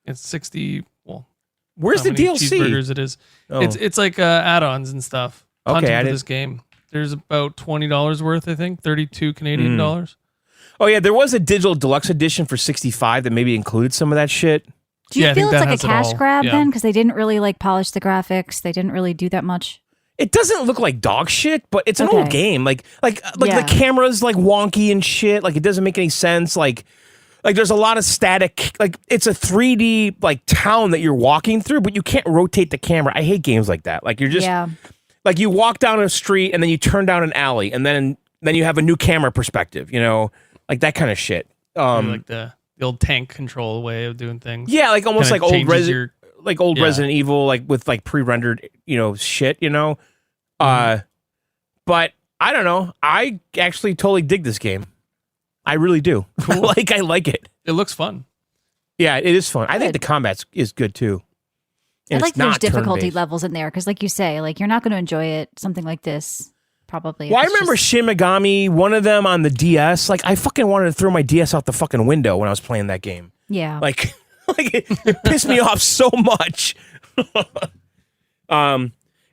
it's 60. Well, where's the DLC? Cheeseburgers it is. Oh. It's like add-ons and stuff. Okay, for this game. There's about $20 worth, I think, 32 Canadian dollars. Oh yeah, there was a digital deluxe edition for 65 that maybe included some of that shit. Do you feel it's like a cash grab then? Because they didn't really like polish the graphics. They didn't really do that much. It doesn't look like dog shit, but it's an old game. Like the camera's like wonky and shit. Like it doesn't make any sense. Like there's a lot of static. Like it's a 3D like town that you're walking through, but you can't rotate the camera. I hate games like that. Like you're just like you walk down a street and then you turn down an alley and then you have a new camera perspective. You know, like that kind of shit. Like the old tank control way of doing things. Yeah, like almost like old Resident Evil, like with like pre-rendered, you know, shit, you know. But I don't know. I actually totally dig this game. I really do. Cool. I like it. It looks fun. Yeah, it is fun. I think the combat is good too. And I like there's difficulty levels in there because, like you say, like you're not going to enjoy it. Something like this, probably. Well, I remember Shin Megami, one of them on the DS. Like I fucking wanted to throw my DS out the fucking window when I was playing that game. Yeah. Like it pissed me off so much.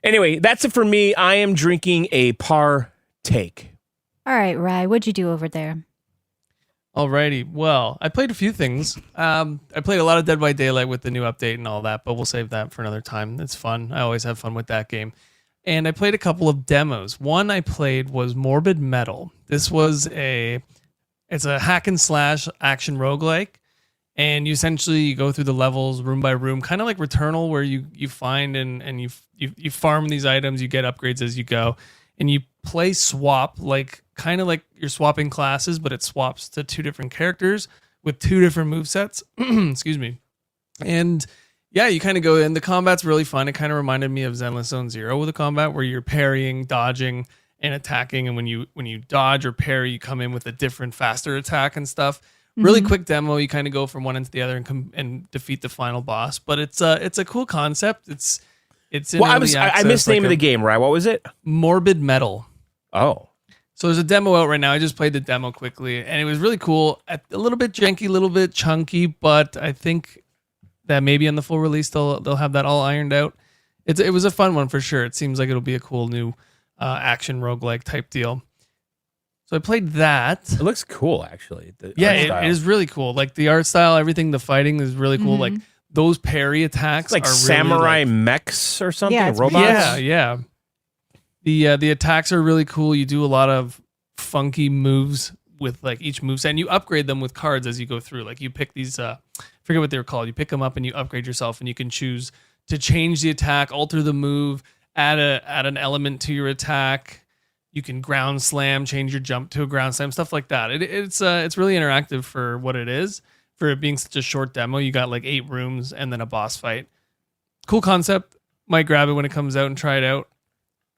Anyway, that's it for me. I am drinking a partake. All right, Rye, what'd you do over there? Alrighty. Well, I played a few things. I played a lot of Dead by Daylight with the new update and all that, but we'll save that for another time. It's fun. I always have fun with that game. And I played a couple of demos. One I played was Morbid Metal. This was it's a hack and slash action roguelike. And you essentially go through the levels room by room, kind of like Returnal, where you find and you farm these items, you get upgrades as you go, and you play swap, like kind of like you're swapping classes, but it swaps to 2 different characters with 2 different movesets. Excuse me. And yeah, you kind of go in. The combat's really fun. It kind of reminded me of Zenless Zone Zero with the combat, where you're parrying, dodging, and attacking. And when you dodge or parry, you come in with a different, faster attack and stuff. Really quick demo. You kind of go from one end to the other and defeat the final boss. But it's a cool concept. It's in early access. I missed the name of the game, right? What was it? Morbid Metal. Oh. So there's a demo out right now. I just played the demo quickly, and it was really cool. A little bit janky, a little bit chunky, but I think that maybe on the full release they'll have that all ironed out. It was a fun one for sure. It seems like it'll be a cool new action roguelike type deal. So I played that. It looks cool, actually. It is really cool. Like the art style, everything, the fighting is really cool. Like those parry attacks, like are samurai really mechs or something. Yeah, it's robots. Yeah. The attacks are really cool. You do a lot of funky moves with like each moveset, and you upgrade them with cards as you go through. Like you pick these, I forget what they were called. You pick them up and you upgrade yourself, and you can choose to change the attack, alter the move, add an element to your attack. You can ground slam, change your jump to a ground slam, stuff like that. It's really interactive for what it is. For it being such a short demo, you got like 8 rooms and then a boss fight. Cool concept. Might grab it when it comes out and try it out.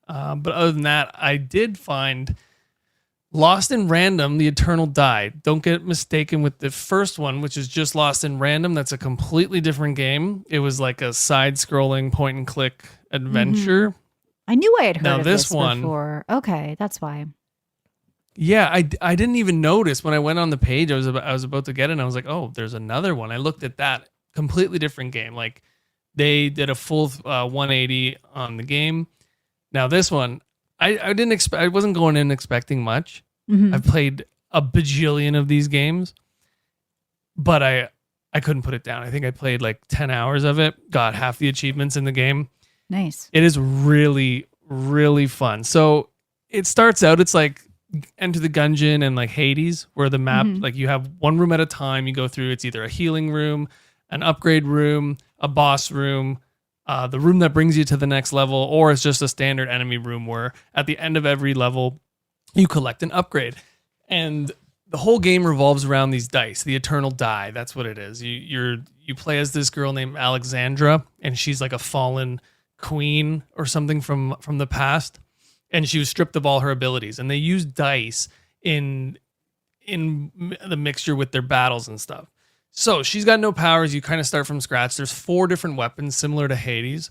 But other than that, I did find Lost in Random, The Eternal Die. Don't get mistaken with the first one, which is just Lost in Random. That's a completely different game. It was like a side-scrolling point-and-click adventure. I knew I had heard of this this one before. Okay, that's why. Yeah, I didn't even notice when I went on the page. I was about to get it, and I was like, oh, there's another one. I looked at that, completely different game. Like they did a full 180 on the game. Now this one, I didn't expect. I wasn't going in expecting much. I've played a bajillion of these games, but I couldn't put it down. I think I played like 10 hours of it. Got half the achievements in the game. Nice. It is really, really fun. So it starts out, it's like Enter the Gungeon and like Hades, where the map, like you have one room at a time you go through. It's either a healing room, an upgrade room, a boss room, the room that brings you to the next level, or it's just a standard enemy room where at the end of every level, you collect an upgrade. And the whole game revolves around these dice, the Eternal Die. That's what it is. You play as this girl named Alexandra, and she's like a fallen queen or something from the past, and she was stripped of all her abilities, and they use dice in the mixture with their battles and stuff. So she's got no powers. You kind of start from scratch. There's 4 different weapons similar to Hades,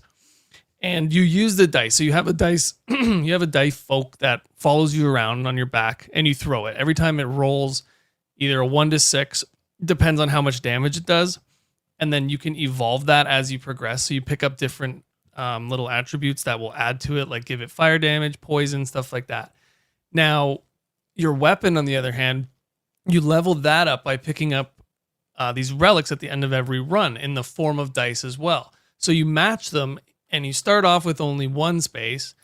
and you use the dice. So you have a dice you have a dice folk that follows you around on your back, and you throw it. Every time it rolls either a 1 to 6, depends on how much damage it does, and then you can evolve that as you progress. So you pick up different little attributes that will add to it, like give it fire damage, poison, stuff like that. Now, your weapon, on the other hand, you level that up by picking up these relics at the end of every run in the form of dice as well. So you match them, and you start off with only 1 space,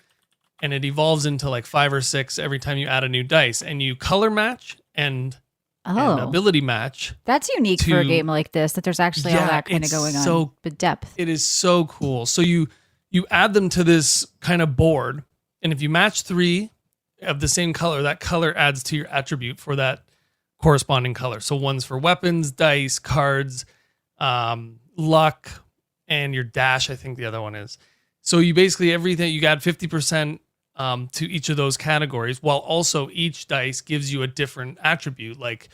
and it evolves into like 5 or 6 every time you add a new dice, and you color match and ability match. That's unique for a game like this, that there's actually all that kind of going on. The depth. It is so cool. So you add them to this kind of board, and if you match 3 of the same color, that color adds to your attribute for that corresponding color. So one's for weapons, dice, cards, luck, and your dash, I think the other one is. So you basically, everything, you add 50% to each of those categories, while also each dice gives you a different attribute. Like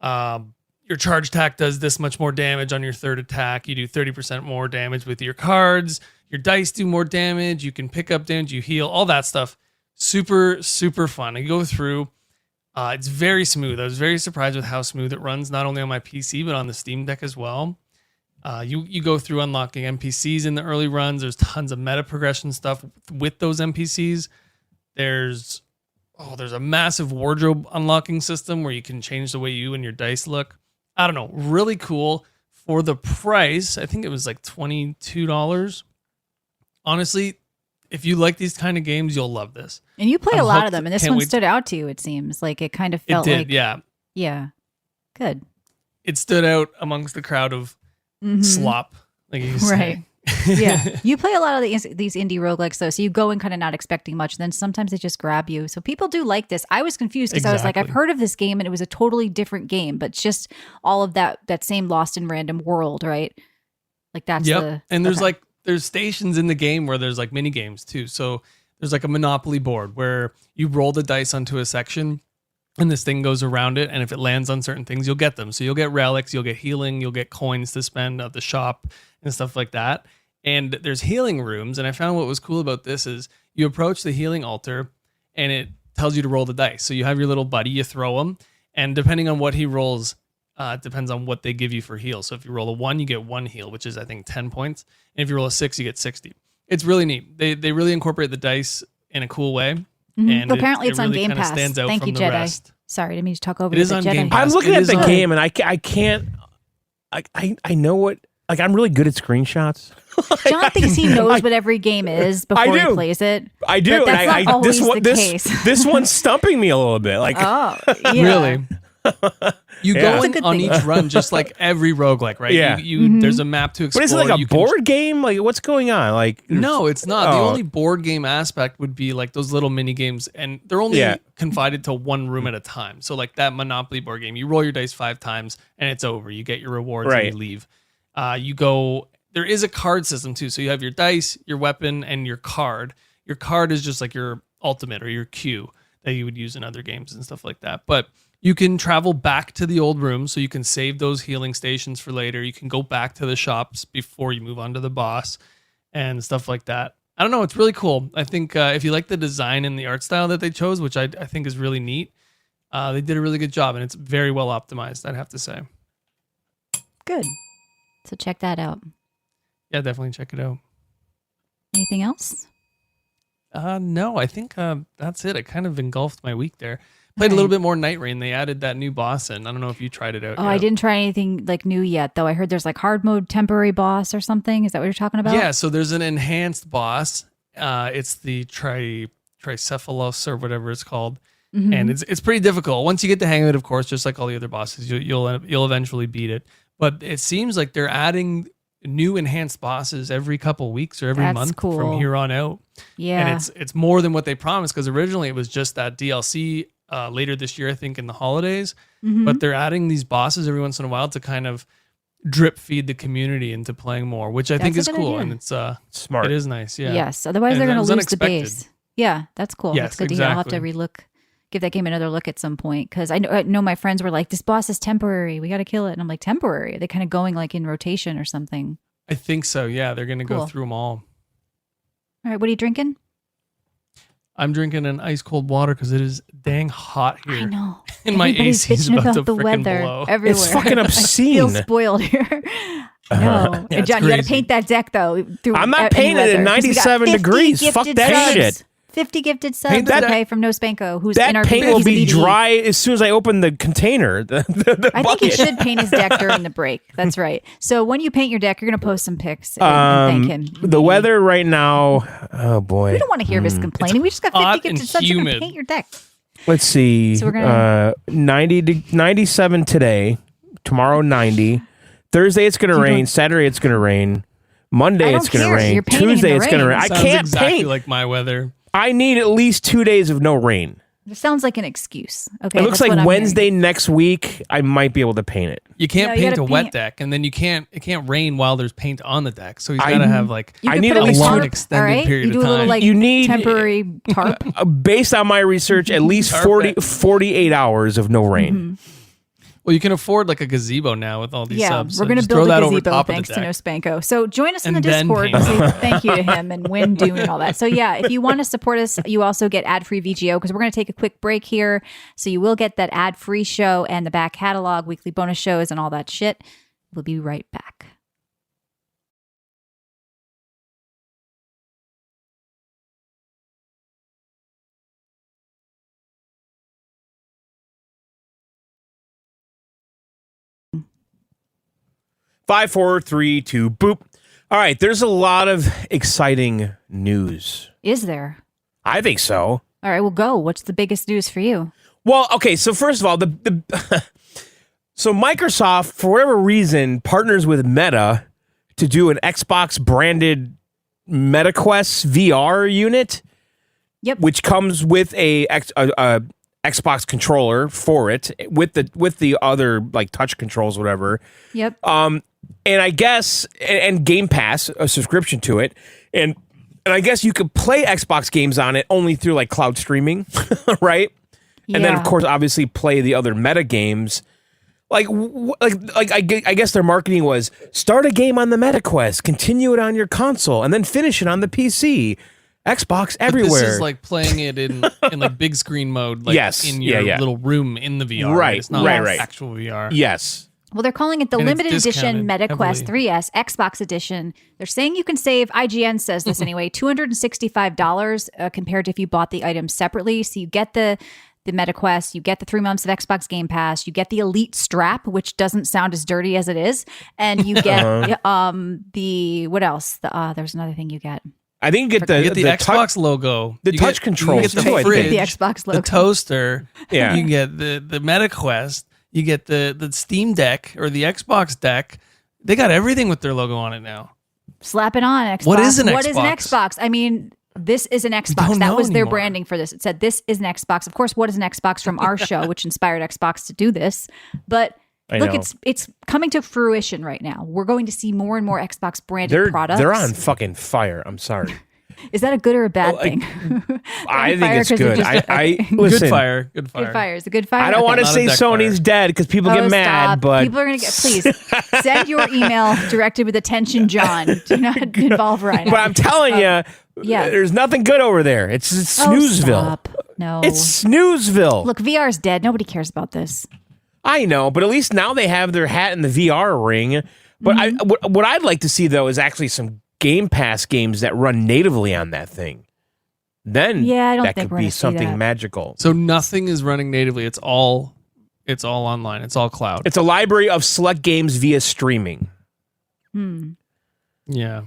your charge attack does this much more damage on your 3rd attack. You do 30% more damage with your cards. Your dice do more damage. You can pick up damage. You heal. All that stuff. Super, super fun. I go through. It's very smooth. I was very surprised with how smooth it runs, not only on my PC, but on the Steam Deck as well. You go through unlocking NPCs in the early runs. There's tons of meta progression stuff with those NPCs. There's a massive wardrobe unlocking system where you can change the way you and your dice look. I don't know, really cool for the price. I think it was like $22. Honestly, if you like these kind of games, you'll love this. And you play a lot of them, and this one stood out to you, it seems. Like it kind of felt like... Yeah. Yeah. Good. It stood out amongst the crowd of slop, like you say. Right. Yeah. You play a lot of these indie roguelikes, though, so you go in kind of not expecting much, then sometimes they just grab you. So people do like this. I was confused because I was like, I've heard of this game, and it was a totally different game, but just all of that same Lost in Random world, right? Like that's and there's stations in the game where there's like mini games too. So there's like a Monopoly board where you roll the dice onto a section, and this thing goes around it, and if it lands on certain things, you'll get them. So you'll get relics, you'll get healing, you'll get coins to spend at the shop and stuff like that. And there's healing rooms, and I found what was cool about this is you approach the healing altar, and it tells you to roll the dice. So you have your little buddy, you throw him, and depending on what he rolls, It depends on what they give you for heal. So if you roll a 1, you get 1 heal, which is I think 10 points. And if you roll a 6, you get 60. It's really neat. They really incorporate the dice in a cool way. And apparently it's on really Game kinda Pass. stands out Thank from you, the Jedi. rest. Sorry, I didn't mean to talk over It you. is but on Jedi. Game Pass. I'm looking It at is the on- game and I can't. I know what. Like, I'm really good at screenshots. John thinks he knows what every game is before he do. plays it. I do. But that's not always the this case. this one's stumping me a little bit. Like, Oh, yeah. Really? You Yeah. go That's a in good on thing. each run just like every roguelike, right? Yeah. You there's a map to explore. but is it like a You can- board game? Like, what's going on? Like, No, it's not. The Oh. only board game aspect would be like those little mini games, and they're only Yeah. confided to one room at a time. So like that Monopoly board game, you roll your dice 5 times and it's over. You get your rewards Right. and you leave. You go. There is a card system too. So you have your dice, your weapon, and your card. Your card is just like your ultimate or your Q that you would use in other games and stuff like that. But you can travel back to the old room, so you can save those healing stations for later. You can go back to the shops before you move on to the boss and stuff like that. I don't know. It's really cool. I think if you like the design and the art style that they chose, which I think is really neat, they did a really good job, and it's very well optimized, I'd have to say. Good. So check that out. Yeah, definitely check it out. Anything else? No, I think that's it. It kind of engulfed my week there. Played a little bit more Night Rain. They added that new boss in. I don't know if you tried it out. Oh, yet. I didn't try anything like new yet, though. I heard there's like hard mode temporary boss or something. Is that what you're talking about? Yeah, so there's an enhanced boss. It's the Tricephalus or whatever it's called. Mm-hmm. And it's pretty difficult. Once you get the hang of it, of course, just like all the other bosses, you'll eventually beat it. But it seems like they're adding new enhanced bosses every couple weeks or every That's month cool. from here on out. Yeah. And it's more than what they promised, because originally it was just that DLC later this year, I think, in the holidays. Mm-hmm. But they're adding these bosses every once in a while to kind of drip feed the community into playing more, which I think That's is a good cool. idea. And it's smart. it is nice. Yeah. Yes. Otherwise, And they're that going was to lose the unexpected. base. Yeah, that's cool. Yes, That's good to hear. I'll have to exactly. relook, give that game another look at some point, because I know my friends were like, "This boss is temporary. We got to kill it." And I'm like, "Temporary? Are they kind of going like in rotation or something?" I think so. Yeah. They're going to Cool. go through them all. All right, what are you drinking? I'm drinking an ice cold water because it is dang hot here. I know. And my Everybody's AC is bitching about to the frickin' weather blow. everywhere. It's fucking I feel obscene. spoiled here. No, Yeah, it's John, you got to crazy. paint that deck though. Through I'm not any painting it weather, at 'cause we got 97 50 degrees. Fuck gifted that subs. shit. 50 gifted subs, that- okay, from No Spanko, who's in our That paint will he's be an ED. dry as soon as I open the container. The I think he bucket. should paint his deck during the break. That's right. So when you paint your deck, you're going to post some pics and thank him. The weather right now. Oh boy. We don't want to hear of his complaining. We just got 50 hot gifted and subs. You're going to humid. paint your deck. Let's see. So we're gonna- 97 today. Tomorrow 90. Thursday it's gonna rain. Saturday it's gonna rain. Monday I don't it's gonna care. rain. You're painting in Tuesday the it's gonna rain. rain. I Sounds can't exactly paint. like my weather. I need at least 2 days of no rain. It sounds like an excuse. Okay. It looks that's what like I'm Wednesday hearing. next week. I might be able to paint it. You can't No, you paint gotta a wet paint- deck, and then it can't rain while there's paint on the deck. So he's I- got to have like You I could need put at a least tarp, an extended all right? period You do of a little time. like You need- temporary tarp. Based on my research, at least Perfect. 48 hours of no rain. well, you can afford like a gazebo now with all these Yeah, subs. we're so going to just build throw a that over gazebo top thanks of to the No deck. Spanko. So join us in the And then Discord and paint. say thank you to him and win Dune and all that. So yeah, if you want to support us, you also get ad-free VGO because we're going to take a quick break here. So you will get that ad-free show and the back catalog, weekly bonus shows and all that shit. We'll be right back. Five, four, three, two, boop. All right, there's a lot of exciting news. Is there? I think so. All right, well, go. What's the biggest news for you? Well, okay, so first of all, so Microsoft, for whatever reason, partners with Meta to do an Xbox branded MetaQuest VR unit. Yep. Which comes with a Xbox controller for it, with the other like touch controls, whatever. Yep. And I guess and Game Pass, a subscription to it, and I guess you could play Xbox games on it only through like cloud streaming, right? And then of Yeah. course, obviously, play the other Meta games. Like I guess their marketing was start a game on the MetaQuest, continue it on your console, and then finish it on the PC. Xbox But everywhere. this is like playing it in like big screen mode, like Yes. in your Yeah. little room in the VR. Right, It's not right. actual VR. Yes. Well, they're calling it the And it's limited edition discounted MetaQuest heavily. 3S Xbox Edition. They're saying you can save, IGN says this anyway, $265 compared to if you bought the items separately. So you get the MetaQuest, you get the 3 months of Xbox Game Pass, you get the Elite Strap, which doesn't sound as dirty as it is, and you get the what else? There's another thing you get. I think you get You get the Xbox touch, logo. the You touch get, controls You get the too, I think. fridge, The Xbox logo. the toaster. Yeah. You get the MetaQuest. You get the Steam Deck or the Xbox Deck. They got everything with their logo on it now. Slap it on Xbox. What is an What is an Xbox? Xbox? I mean, this is an Xbox. don't That know was their anymore. branding for this. It said this is an Xbox. Of course, what is an Xbox from our show, which inspired Xbox to do this. But I look, know. it's coming to fruition right now. We're going to see more and more Xbox branded products. They're on fucking fire. I'm sorry. Is that a good or a bad thing? I on think fire it's 'cause they're good. just- I listen. Good fire. Good fire. Good fire. Is a good fire. I don't want to Not a say deck Sony's fire. dead because people Oh, get mad, stop. but People are going to get, please send your email directed with attention, John. Do not involve Ryan. but I'm telling you, yeah. there's nothing good over there. It's Oh, Snoozeville. stop. No. It's Snoozeville. Look, VR's dead. Nobody cares about this. I know, but at least now they have their hat in the VR ring. But what I'd like to see though is actually some Game Pass games that run natively on that thing. Then Yeah, I don't that think could we're be gonna see something that. magical. So nothing is running natively. It's all online. It's all cloud. It's a library of select games via streaming. Yeah.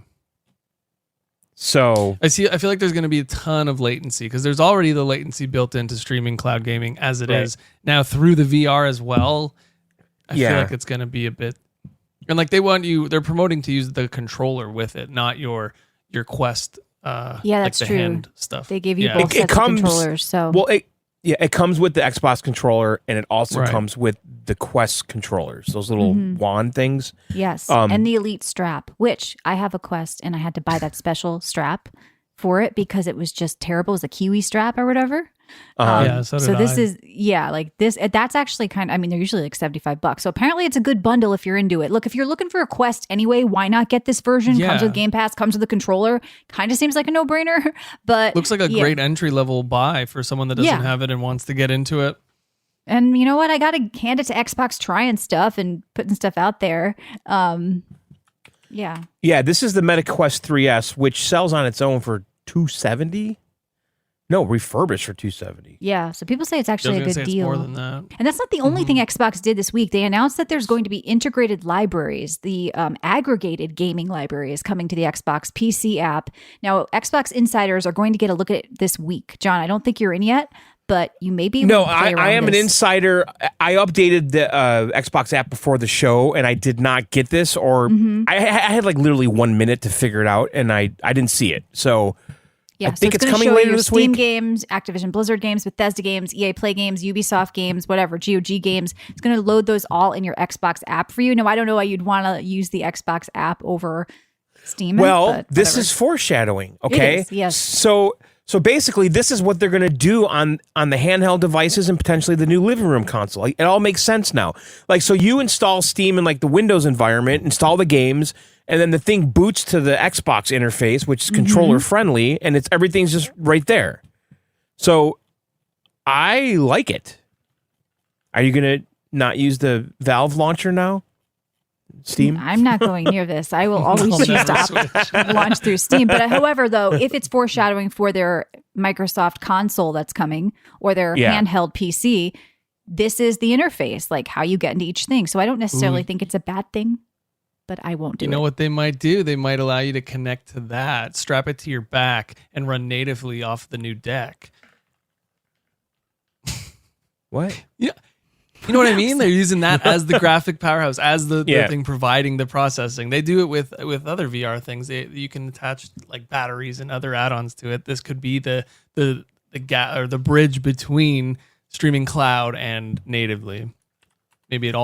So I feel like there's going to be a ton of latency because there's already the latency built into streaming cloud gaming as it is. Now through the VR as well. I feel like it's going to be a bit, and like they're promoting to use the controller with it, not your Quest. Yeah, like that's the true. hand stuff. They give you Yeah. both It sets comes- of controllers. So well, it comes with the Xbox controller, and it also Right. comes with the Quest controllers, those little wand things. yes, um, and the Elite strap, which I have a Quest, and I had to buy that special strap for it because it was just terrible. It was a Kiwi strap or whatever. Yeah, so did this I. is like this. That's actually kind of. I mean, they're usually like $75. So apparently, it's a good bundle if you're into it. Look, if you're looking for a Quest anyway, why not get this version? Yeah. Comes with Game Pass, comes with the controller. Kind of seems like a no brainer. But Looks like a yeah. great entry level buy for someone that doesn't Yeah. have it and wants to get into it. And you know what? I got to hand it to Xbox trying stuff and putting stuff out there. Yeah. Yeah, this is the MetaQuest 3S, which sells on its own for $270. No, refurbished for $270. Yeah. So people say it's I actually a was good gonna say deal. it's more than that. And that's not the only thing Xbox did this week. They announced that there's going to be integrated libraries. The aggregated gaming library is coming to the Xbox PC app. Now, Xbox insiders are going to get a look at it this week. John, I don't think you're in yet, but you may be able No, to play I around am an this. insider. I updated the Xbox app before the show, and I did not get this, or I had like literally 1 minute to figure it out, and I didn't see it. So Yeah, I think it's gonna coming show later you this Steam week. games, Activision Blizzard games, Bethesda games, EA Play games, Ubisoft games, whatever, GOG games. It's going to load those all in your Xbox app for you. Now, I don't know why you'd want to use the Xbox app over Steam. Well, but this whatever. is foreshadowing, okay? is, yes. So basically, this is what they're going to do on the handheld devices and potentially the new living room console. Like, it all makes sense now. Like, so you install Steam in like the Windows environment, install the games, and then the thing boots to the Xbox interface, which is controller friendly, and everything's just right there. So I like it. Are you going to not use the Valve launcher now? Steam? I'm not going near this. I will always choose never to launch through Steam. But however, though, if it's foreshadowing for their Microsoft console that's coming or their Yeah. handheld PC, this is the interface, like how you get into each thing. So I don't necessarily think it's a bad thing, but I won't do You it. know what they might do? They might allow you to connect to that, strap it to your back, and run natively off the new deck. What? Yeah. You know what I mean? They're using that as the graphic powerhouse, as the Yeah. thing providing the processing. They do it with other VR things. You can attach like batteries and other add-ons to it. This could be the gap or the bridge between streaming cloud and natively. Maybe it's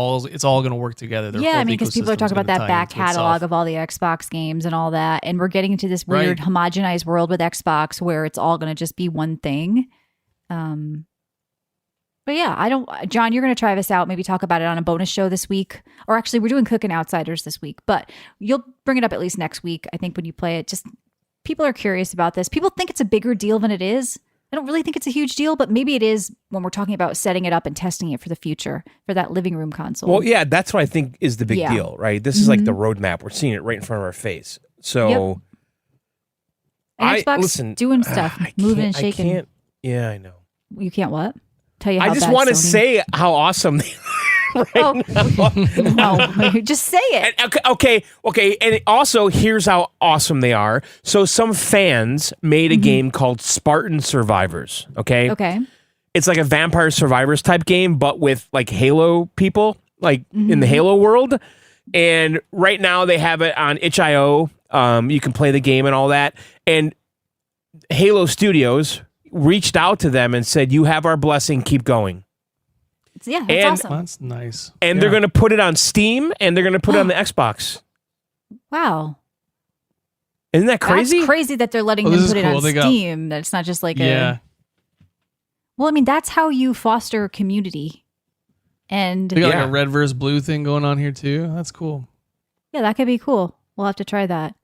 all going to work together. Their Yeah, whole I mean, because people are ecosystem's talking about gonna that tie back into itself. catalog of all the Xbox games and all that, and we're getting into this weird Right. homogenized world with Xbox where it's all going to just be one thing. But yeah, John, you're going to try this out, maybe talk about it on a bonus show this week. Or actually, we're doing Cooking Outsiders this week, but you'll bring it up at least next week, I think, when you play it. Just people are curious about this. People think it's a bigger deal than it is. I don't really think it's a huge deal, but maybe it is when we're talking about setting it up and testing it for the future for that living room console. Well, yeah, that's what I think is the big deal, right? This is like the roadmap. We're seeing it right in front of our face. So, and Xbox doing stuff, moving and shaking. I can't. Yeah, I know. You can't what? Tell you how I just bad want to Sony- say how awesome they are. No, just say it. And, okay. And also, here's how awesome they are. So, some fans made a game called Spartan Survivors. Okay. It's like a Vampire Survivors type game, but with like Halo people, like in the Halo world. And right now they have it on itch.io. You can play the game and all that. And Halo Studios reached out to them and said, "You have our blessing. Keep going." That's awesome. That's nice. And they're going to put it on Steam and they're going to put it on the Xbox. Wow. Isn't that crazy? That's crazy that they're letting them put it on Steam. That it's not just like a... Well, I mean, that's how you foster community. And they got like a red versus blue thing going on here too. That's cool. Yeah, that could be cool. We'll have to try that.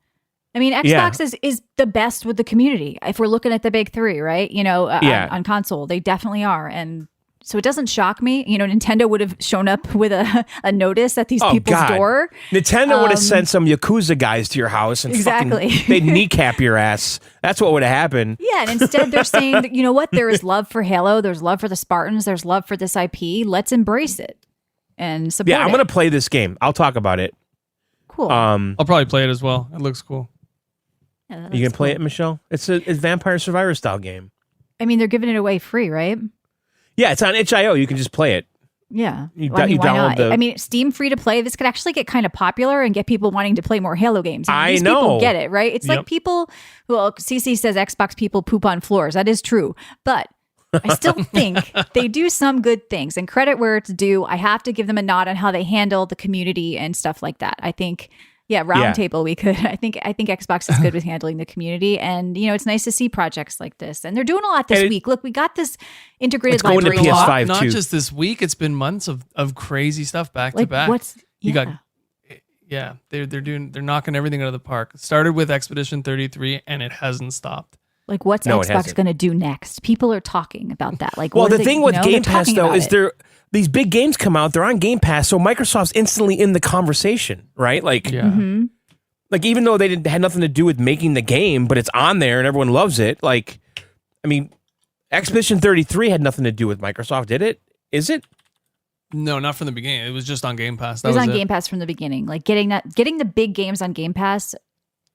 I mean, Xbox is the best with the community. If we're looking at the big three, right? You know, on console, they definitely are. And so it doesn't shock me. You know, Nintendo would have shown up with a notice at these people's door. Nintendo would have sent some Yakuza guys to your house and fucking, they'd kneecap your ass. That's what would have happened. Yeah, and instead they're saying that, you know what? There is love for Halo. There's love for the Spartans. There's love for this IP. Let's embrace it and support it. Yeah, I'm going to play this game. I'll talk about it. Cool. I'll probably play it as well. It looks cool. Yeah, you can play it, Michelle? It's a Vampire Survivor style game. I mean, they're giving it away free, right? Yeah, it's on itch.io. You can just play it. Yeah. You why download not? I mean, Steam free to play. This could actually get kind of popular and get people wanting to play more Halo games. I these know. People get it, right? It's like people, well, CC says Xbox people poop on floors. That is true. But I still think they do some good things, and credit where it's due. I have to give them a nod on how they handle the community and stuff like that. I think, roundtable, we could. I think Xbox is good with handling the community, and you know, it's nice to see projects like this. And they're doing a lot this week. Look, we got this integrated library. Going to PS5 not too. just this week. It's been months of crazy stuff back to back. They're knocking everything out of the park. It started with Expedition 33, and it hasn't stopped. Like, what's Xbox going to do next? People are talking about that. Like, well, the thing with Game Pass though is these big games come out, they're on Game Pass, so Microsoft's instantly in the conversation, right? Like, like even though they had nothing to do with making the game, but it's on there and everyone loves it. Like, I mean, Expedition 33 had nothing to do with Microsoft, did it? Is it? No, not from the beginning. It was just on Game Pass. It was on Game Pass from the beginning. Like getting the big games on Game Pass.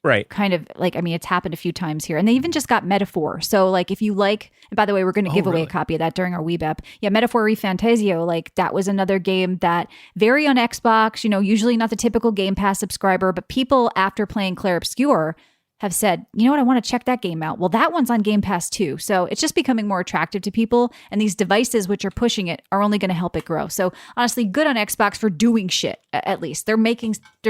Right. Kind of like, I mean, it's happened a few times here. And they even just got Metaphor. So like if you like, and by the way, we're going to give away a copy of that during our Weeb. Yeah, Metaphor ReFantazio, like that was another game that very on Xbox, you know, usually not the typical Game Pass subscriber, but people after playing Clair Obscur have said, you know what, I want to check that game out. Well, that one's on Game Pass too. So it's just becoming more attractive to people. And these devices which are pushing it are only going to help it grow. So honestly, good on Xbox for doing shit, at least. They're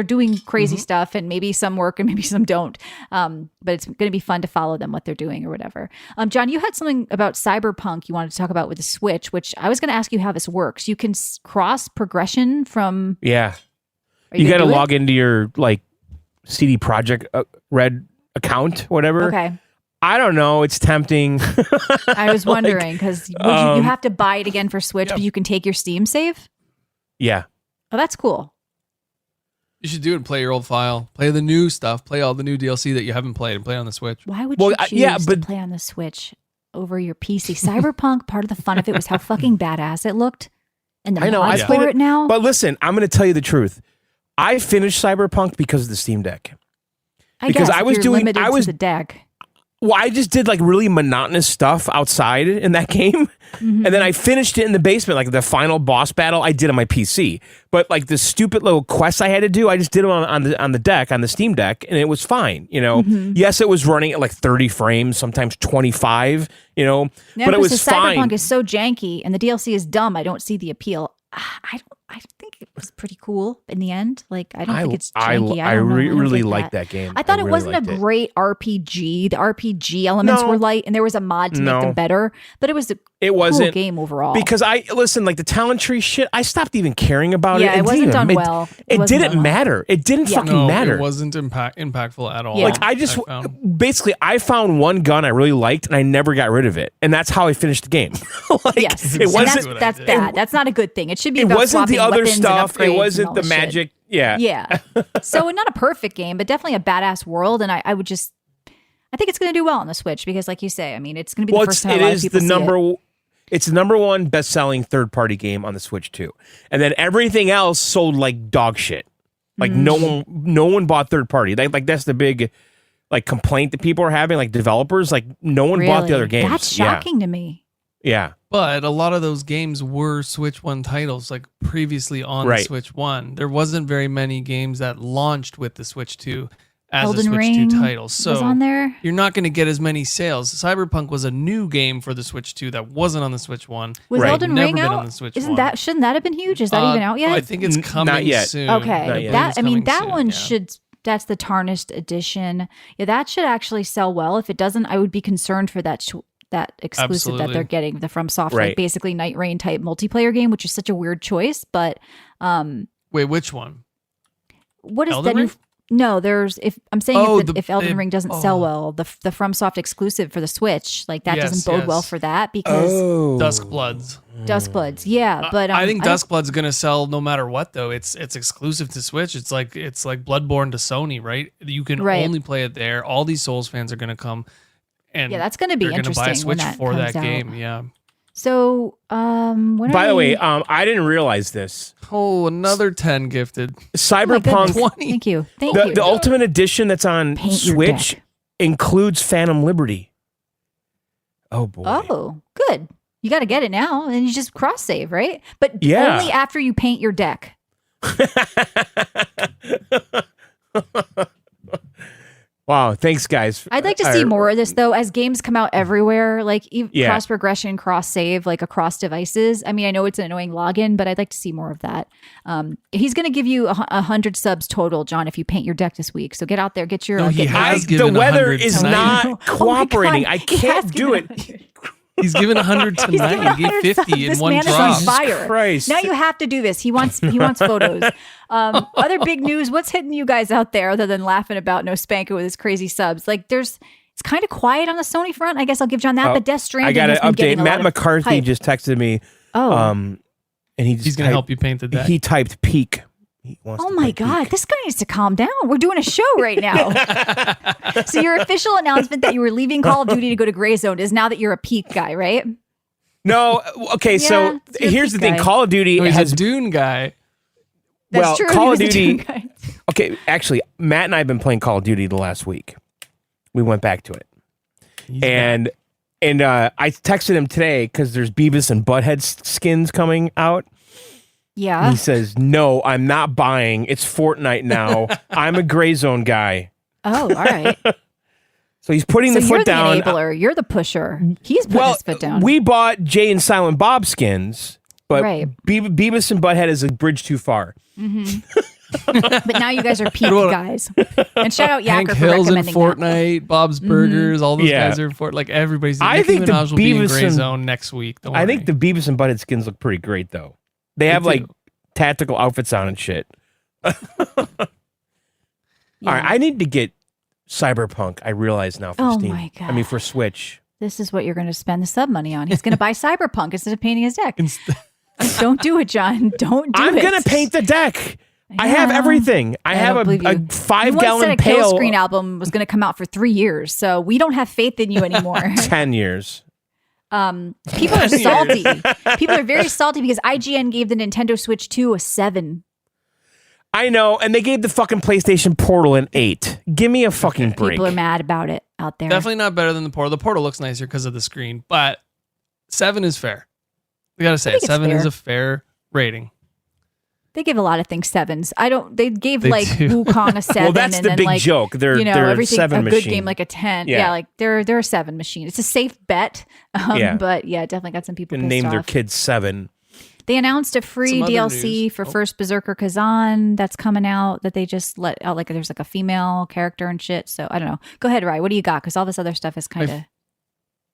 doing crazy stuff, and maybe some work and maybe some don't. But it's going to be fun to follow them, what they're doing or whatever. John, you had something about Cyberpunk you wanted to talk about with the Switch, which I was going to ask you how this works. You can cross progression from... Yeah. You got to log into your like CD Projekt Red account, whatever. Okay. I don't know. It's tempting. I was wondering because you have to buy it again for Switch, but you can take your Steam save? Yeah. Oh, that's cool. You should do it and play your old file. Play the new stuff. Play all the new DLC that you haven't played and play on the Switch. Why would you choose to play on the Switch over your PC? Cyberpunk, part of the fun of it was how fucking badass it looked. And the mods for it now. But listen, I'm going to tell you the truth. I finished Cyberpunk because of the Steam Deck. Because I was the deck. Well, I just did like really monotonous stuff outside in that game. And then I finished it in the basement, like the final boss battle I did on my PC. But like the stupid little quests I had to do, I just did them on the deck, on the Steam Deck, and it was fine, you know. Yes, it was running at like 30 frames, sometimes 25, you know. No, but it was the fine. Cyberpunk is so janky and the DLC is dumb. I don't see the appeal. I think it was pretty cool in the end. Like, I don't think it's I janky. I don't know. I don't really get liked that game. I thought it really wasn't a liked it. great RPG. The RPG elements were light, and there was a mod to make them better. But it was a wasn't cool game overall. Because like the talent tree shit, I stopped even caring about it. Yeah, it wasn't done well. It wasn't didn't done well. matter. It didn't fucking No, matter. it wasn't impactful at all. Yeah. Like I found. basically I found one gun I really liked and I never got rid of it, and that's how I finished the game. Like, Yes, it and wasn't. that's bad. That's not a good thing. It should be. It about wasn't the swapping other weapons and stuff. It upgrades wasn't and the all this shit. magic. Yeah, Yeah. So not a perfect game, but definitely a badass world. And I would just, I think it's going to do well on the Switch because, like you say, I mean, it's going to be the first time a lot of people see it. It's the number one best-selling third-party game on the Switch too, and then everything else sold like dog shit. Like no one bought third-party. Like that's the big like complaint that people are having. Like developers, like no one bought the other games. That's shocking to me. Yeah. But a lot of those games were Switch 1 titles, like previously on the Switch 1. There wasn't very many games that launched with the Switch 2 as Elden a Switch Ring 2 title. So was on there. You're not going to get as many sales. Cyberpunk was a new game for the Switch 2 that wasn't on the Switch 1. Was Right. Elden Never Ring been out? on the Switch Isn't 1. that shouldn't that have been huge? Is that even out yet? I think it's coming not yet. soon. Not Okay, yet. that I mean Coming that soon, one yeah. should. That's the tarnished edition. Yeah, that should actually sell well. If it doesn't, I would be concerned for that exclusive that Absolutely. they're getting, the FromSoft, Right. like basically Night Rain type multiplayer game, which is such a weird choice. But Wait, which one? what is Elden that? Ring? No, there's if I'm saying Oh, if Elden Ring doesn't sell well, the FromSoft exclusive for the Switch, like that Yes, doesn't bode well yes. for that because Duskbloods. Duskbloods, yeah. But I think don't- Duskblood's going to sell no matter what, though. It's exclusive to Switch. It's like Bloodborne to Sony, right? You can Right. only play it there. All these Souls fans are going to come, and Yeah, that's gonna be they're gonna buy a interesting when Switch that for comes that out. game. Yeah. So, when By are the way, they- I didn't realize this. Oh, another 10 gifted. Cyberpunk, goodness. Thank you, thank you. the Ultimate Edition that's on Paint your Switch deck. includes Phantom Liberty. Oh boy. Oh, good. You got to get it now, and you just cross save, right? But Yeah. only after you paint your deck. Wow, thanks guys. I'd like to see more of this, though, as games come out everywhere, like Yeah. cross progression, cross save, like across devices. I mean, I know it's an annoying login, but I'd like to see more of that. He's going to give you 100 subs total, John, if you paint your deck this week. So get out there, get your. No, he get- has The given weather 100 is tonight. not Oh my cooperating. God, I he has can't do given it. 100. He's given 100 He's given tonight. He gave 100 subs. 50 in This one man drop. is on fire. Christ. Now you have to do this. He wants photos. Other big news. What's hitting you guys out there other than laughing about No Spanker with his crazy subs? Like it's kind of quiet on the Sony front. I guess I'll give John that. Oh, But Death Stranding I got has to been update. getting a Matt lot of McCarthy hype. just texted me. Oh. And He's going to help you paint the deck. He typed peak. He wants Oh to my play God, peak. this guy needs to calm down. We're doing a show right now. So your official announcement that you were leaving Call of Duty to go to Gray Zone is now that you're a peak guy, right? No, okay. So Yeah, you're a here's the peak thing: guy. Call of Duty Oh, he's has a Dune guy. That's well, true. Call He of was a Duty. Doom guy. Okay, actually, Matt and I have been playing Call of Duty the last week. We went back to it, and I texted him today because there's Beavis and Butthead skins coming out. Yeah. He says, "No, I'm not buying. It's Fortnite now. I'm a Gray Zone guy." Oh, all right. So he's putting So the you're foot down. the enabler. You're the pusher. He's putting his foot down. we bought Jay and Silent Bob skins, but Right. Beavis and Butthead is a bridge too far. But now you guys are peak guys. And shout out Hank Yacker for Hill's in recommending Fortnite. Bob's Burgers. All those Yeah. guys are in Fortnite. Like everybody's. I Nicki think the Minaj will be in Beavis Gray and- Zone next week. Don't I worry. think the Beavis and Butthead skins look pretty great, though. They have do. like tactical outfits on and shit. All right, I need to get Cyberpunk. I realize now for Oh Steam. my God. I mean for Switch. This is what you're going to spend the sub money on. He's going to buy Cyberpunk instead of painting his deck. Don't do it, John. Don't do it. I'm gonna paint the deck. I have Yeah. everything. I have don't believe a you. You 5-gallon once said a Kill pail. Screen album was going to come out for 3 years, so we don't have faith in you anymore. 10 years. People are salty. People are very salty because IGN gave the Nintendo Switch 2 a 7. I know, and they gave the fucking PlayStation Portal an 8. Give me a fucking break. People are mad about it out there. Definitely not better than the Portal. The Portal looks nicer because of the screen, but 7 is fair. We gotta say think it. it's 7 is fair. a fair rating. They give a lot of things 7s. They gave They like do. Wukong a 7. Well, that's and the then big like, joke. They're a everything, 7 a machine. good game like a 10. Yeah. Yeah, like they're a 7 machine. It's a safe bet. Yeah. But yeah, definitely got some people and pissed name their off. kids 7. They announced a free Some other DLC news. for First Berserker Kazan that's coming out that they just let out. Like there's like a female character and shit. So I don't know. Go ahead, Rye. What do you got? Because all this other stuff is kind of.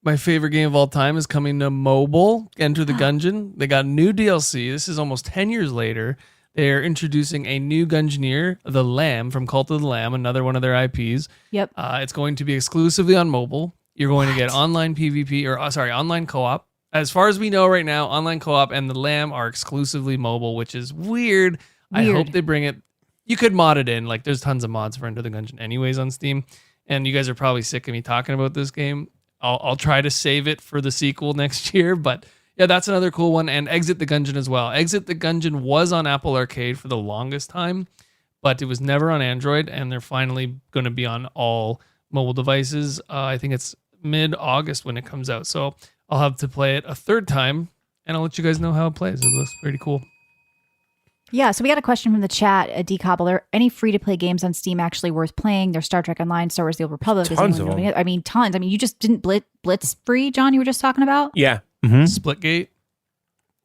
My favorite game of all time is coming to mobile. Enter the Gungeon. They got new DLC. This is almost 10 years later. They're introducing a new Gungeoneer, the Lamb from Cult of the Lamb, another one of their IPs. Yep. It's going to be exclusively on mobile. You're going to get online PvP, online co-op. As far as we know right now, online co-op and the Lamb are exclusively mobile, which is weird. I hope they bring it. You could mod it in. Like, there's tons of mods for Enter the Gungeon anyways on Steam. And you guys are probably sick of me talking about this game. I'll try to save it for the sequel next year, but yeah, that's another cool one. And Exit the Gungeon as well. Exit the Gungeon was on Apple Arcade for the longest time, but it was never on Android, and they're finally going to be on all mobile devices. I think it's mid-August when it comes out, so I'll have to play it a third time, and I'll let you guys know how it plays. It looks pretty cool. Yeah, so we got a question from the chat, D-Cobbler. Any free-to-play games on Steam actually worth playing? There's Star Trek Online, Star Wars The Old Republic. Tons of them. I mean, tons. I mean, you just didn't Blitz free, John, you were just talking about? Yeah. Splitgate.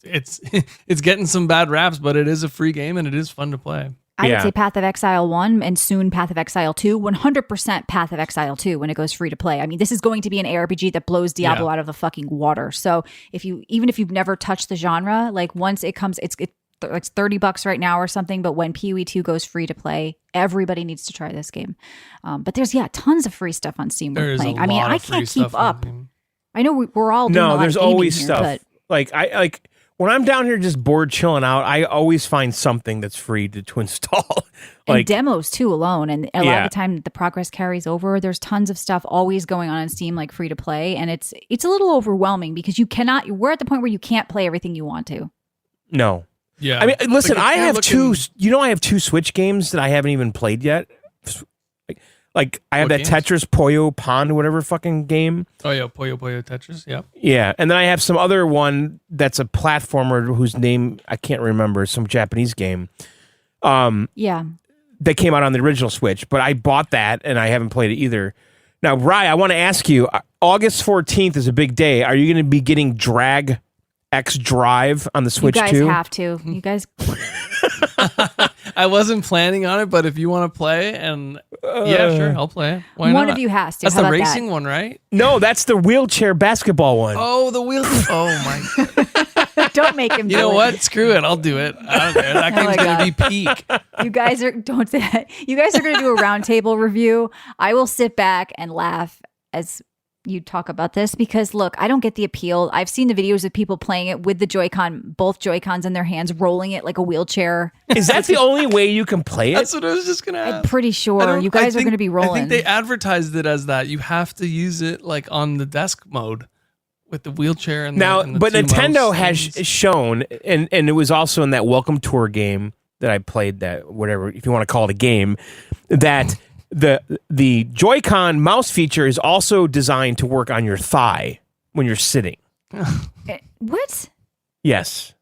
It's getting some bad raps, but it is a free game, and it is fun to play. I would say Path of Exile 1 and soon Path of Exile 2. 100% Path of Exile 2 when it goes free to play. I mean, this is going to be an ARPG that blows Diablo out of the fucking water. So even if you've never touched the genre, like once it comes, it's like $30 right now or something. But when PoE 2 goes free to play, everybody needs to try this game. But there's tons of free stuff on Steam we're playing. I mean, I can't keep up. I know we're all doing a lot there's of gaming always here, stuff. but Like when I'm down here just bored chilling out, I always find something that's free to install. And demos too alone. And a lot of the time the progress carries over. There's tons of stuff always going on Steam, like free to play. And it's a little overwhelming because we're at the point where you can't play everything you want to. No. Yeah. I mean, listen, Like, I have two Switch games that I haven't even played yet. Like I have What that games? Tetris Puyo Pond, whatever fucking game. Oh yeah, Puyo Tetris. Yeah. Yeah. And then I have some other one that's a platformer whose name I can't remember, some Japanese game. Yeah. That came out on the original Switch, but I bought that and I haven't played it either. Now, Rye, I want to ask you, August 14th is a big day. Are you going to be getting Drag X Drive on the Switch too? You guys have to. You guys. I wasn't planning on it, but if you want to play, and yeah, sure, I'll play it. Why One not? of you has to. That's How the about racing that? one, right? No, that's the wheelchair basketball one. Oh, the wheel. Oh my. Don't make him. You do know it. what? Screw it. I'll do it. I don't care. That Oh my game's gonna be God. peak. You guys are don't say that. You guys are going to do a roundtable review. I will sit back and laugh as you talk about this because look, I don't get the appeal. I've seen the videos of people playing it with the Joy-Con, both Joy-Cons in their hands, rolling it like a wheelchair. Is that the only way you can play it? That's what I was just gonna I'm ask. pretty sure you guys are going to be rolling. I think they advertised it as that. You have to use it like on the desk mode with the wheelchair and Now, the but two Nintendo mouse has things. shown, and it was also in that Welcome Tour game that I played, that whatever, if you want to call it a game, that the Joy-Con mouse feature is also designed to work on your thigh when you're sitting. What? Yes.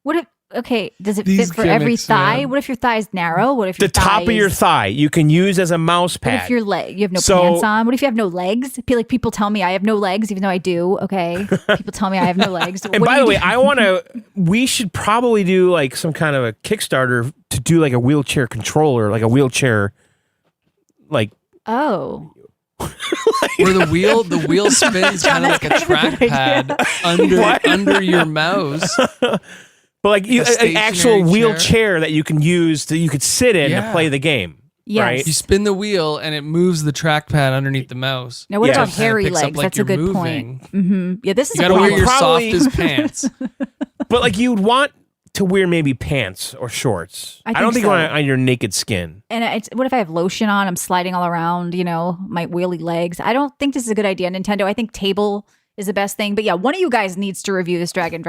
What if? Okay, does it These fit for every gimmicks, thigh? man. What if your thigh is narrow? What if your The top thigh of your is- thigh you can use as a mouse What pad. if your leg? You have no So- pants on. What if you have no legs? I feel like people tell me I have no legs, even though I do. Okay, people tell me I have no legs. And What by do the you way, do? I want to. We should probably do like some kind of a Kickstarter to do like a wheelchair controller, like a wheelchair, like Oh, where the wheel spins John, kind of like a that's kind of a good trackpad under your mouse. but like an stationary actual chair. wheelchair that you can use that you could sit in to Yeah. play the game. yes. Right? You spin the wheel and it moves the trackpad underneath the mouse. Now, what Yeah. about It kinda hairy picks up legs? like That's a you're good moving. point. hmm Yeah, this is You a gotta wear problem. your Probably- softest pants. But like you'd want to wear maybe pants or shorts. I I don't think think so. you want it on your naked skin. And what if I have lotion on? I'm sliding all around, my wheelie legs. I don't think this is a good idea, Nintendo. I think table is the best thing. But yeah, one of you guys needs to review this Drag X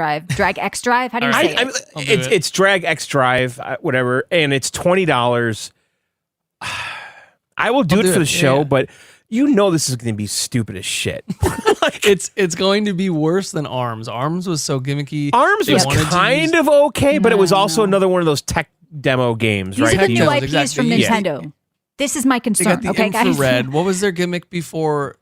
Drive. How do you All say right. it? I'll do It's it. it's Drag X Drive, whatever, and it's $20. I will do I'll it do for the it. show, Yeah. but this is going to be stupid as shit. It's going to be worse than Arms. Arms was so gimmicky. Arms They was wanted to kind use- of okay, but it was No, also no. another one of those tech demo games, These right? are the Tech new demos, IPs exactly. from Yeah. Nintendo. This is my They concern. got the Okay, infrared. guys. What was their gimmick before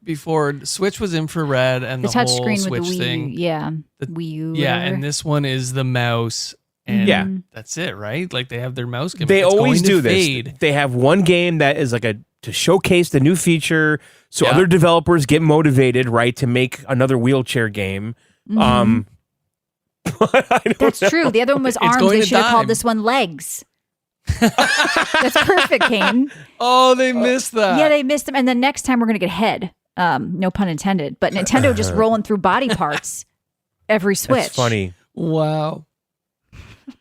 Switch was infrared and The the touch whole screen Switch with the Wii thing? U. Yeah. The- Wii U. Yeah, whatever. and this one is the mouse. And Yeah. that's it, right? Like they have their mouse gimmick. They It's always going to do this. fade. They have one game that is like to showcase the new feature, so Yeah. other developers get motivated, right, to make another wheelchair game. Mm-hmm. I don't That's know. true. The other one was It's arms. going They to should have die. called this one legs. That's perfect, Kane. Oh, they missed that. Yeah, they missed them. And then next time we're going to get head. No pun intended. But Nintendo just rolling through body parts every Switch. That's funny. Wow.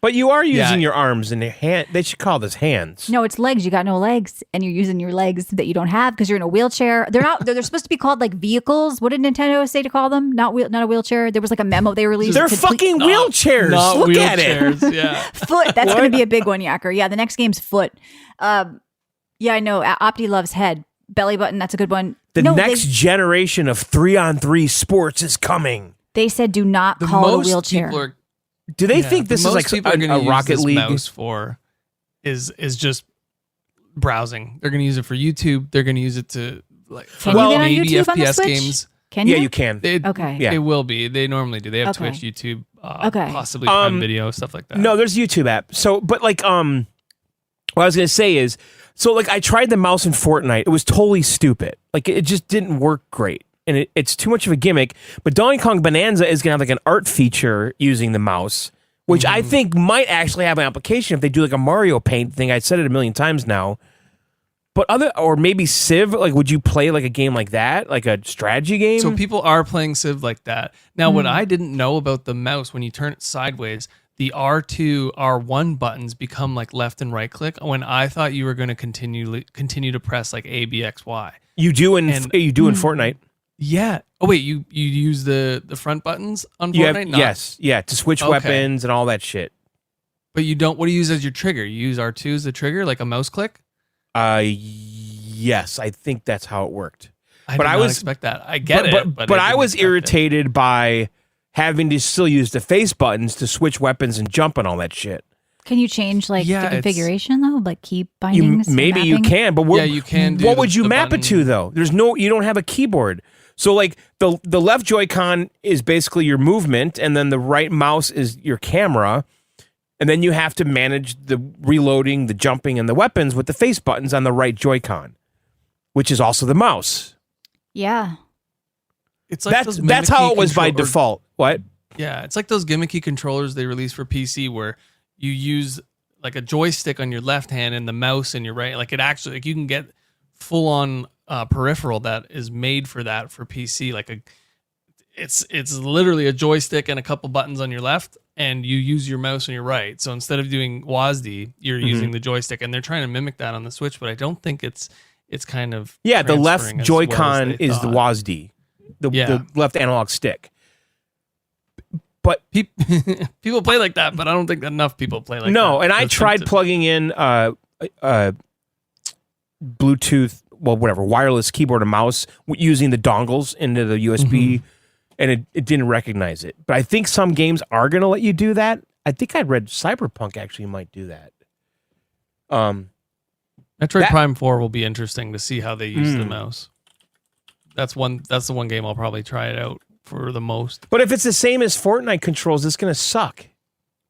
But you are using Yeah. your arms and your hand. They should call this hands. No, it's legs. You got no legs, and you're using your legs that you don't have because you're in a wheelchair. They're not. They're supposed to be called like vehicles. What did Nintendo say to call them? Not a wheelchair. There was like a memo they released. They're complete- fucking wheelchairs. Not Look at it. wheelchairs. Yeah. Foot. That's going to be a big one, Yacker. Yeah, the next game's foot. Yeah, I know. Opti loves head. Belly button. That's a good one. The No, next generation of 3-on-3 sports is coming. They said do not The call it a most wheelchair. people are Do they Yeah, think this the is most like people are gonna a use Rocket this League? mouse for is just browsing. They're going to use it for YouTube. They're going to use it to like for Can you get on maybe YouTube on the FPS Switch? games. Can Yeah, you? you can. Okay. Yeah. It will be. They normally do. They have Okay. Twitch, YouTube, Okay. possibly Prime Video, stuff like that. No, there's a YouTube app. So, but like, what I was gonna say is, so like, I tried the mouse in Fortnite. It was totally stupid. Like, it just didn't work great, and it's too much of a gimmick. But Donkey Kong Bonanza is gonna have like an art feature using the mouse, which I think might actually have an application if they do like a Mario Paint thing. I said it a million times now. But or maybe Civ, like, would you play like a game like that, like a strategy game? So people are playing Civ like that. Now, what I didn't know about the mouse, when you turn it sideways, the R2, R1 buttons become like left and right click. When I thought you were going to continue to press like A, B, X, Y. you do in And- Fortnite. Yeah. Oh wait, you use the front buttons on You have, Fortnite? Not- yes, yeah, to switch Okay. weapons and all that shit. But you don't. What do you use as your trigger? You use R2 as the trigger, like a mouse click. Yes, I think that's how it worked. I But did I not was- expect that. I get it, but I didn't was expect it. irritated by having to still use the face buttons to switch weapons and jump and all that shit. Can you change like Yeah, the it's- configuration though? Like key You bindings? or maybe you mapping? can, but what, Yeah, you can do what would you the map it to button. though? You don't have a keyboard. So like the left Joy-Con is basically your movement, and then the right mouse is your camera, and then you have to manage the reloading, the jumping, and the weapons with the face buttons on the right Joy-Con, which is also the mouse. Yeah. It's like those That's how gimmicky it was by control- or- default. What? Yeah, it's like those gimmicky controllers they release for PC where you use like a joystick on your left hand and the mouse in your right. Like it actually, like you can get full on peripheral that is made for that for PC. Like it's literally a joystick and a couple buttons on your left, and you use your mouse on your right. So instead of doing WASD, you're using the joystick, and they're trying to mimic that on the Switch, but I don't think it's kind of Yeah, the left transferring as well as Joy-Con they is the thought. WASD, the Yeah. left analog stick. But People play like that, but I don't think enough people play like that. no, and I That's tried tempting. plugging in Bluetooth, well, whatever, wireless keyboard and mouse using the dongles into the USB, and it didn't recognize it. But I think some games are going to let you do that. I think I read Cyberpunk actually might do that. Metroid That- Prime 4 will be interesting to see how they use the mouse. That's the one game I'll probably try it out for the most. But if it's the same as Fortnite controls, it's going to suck.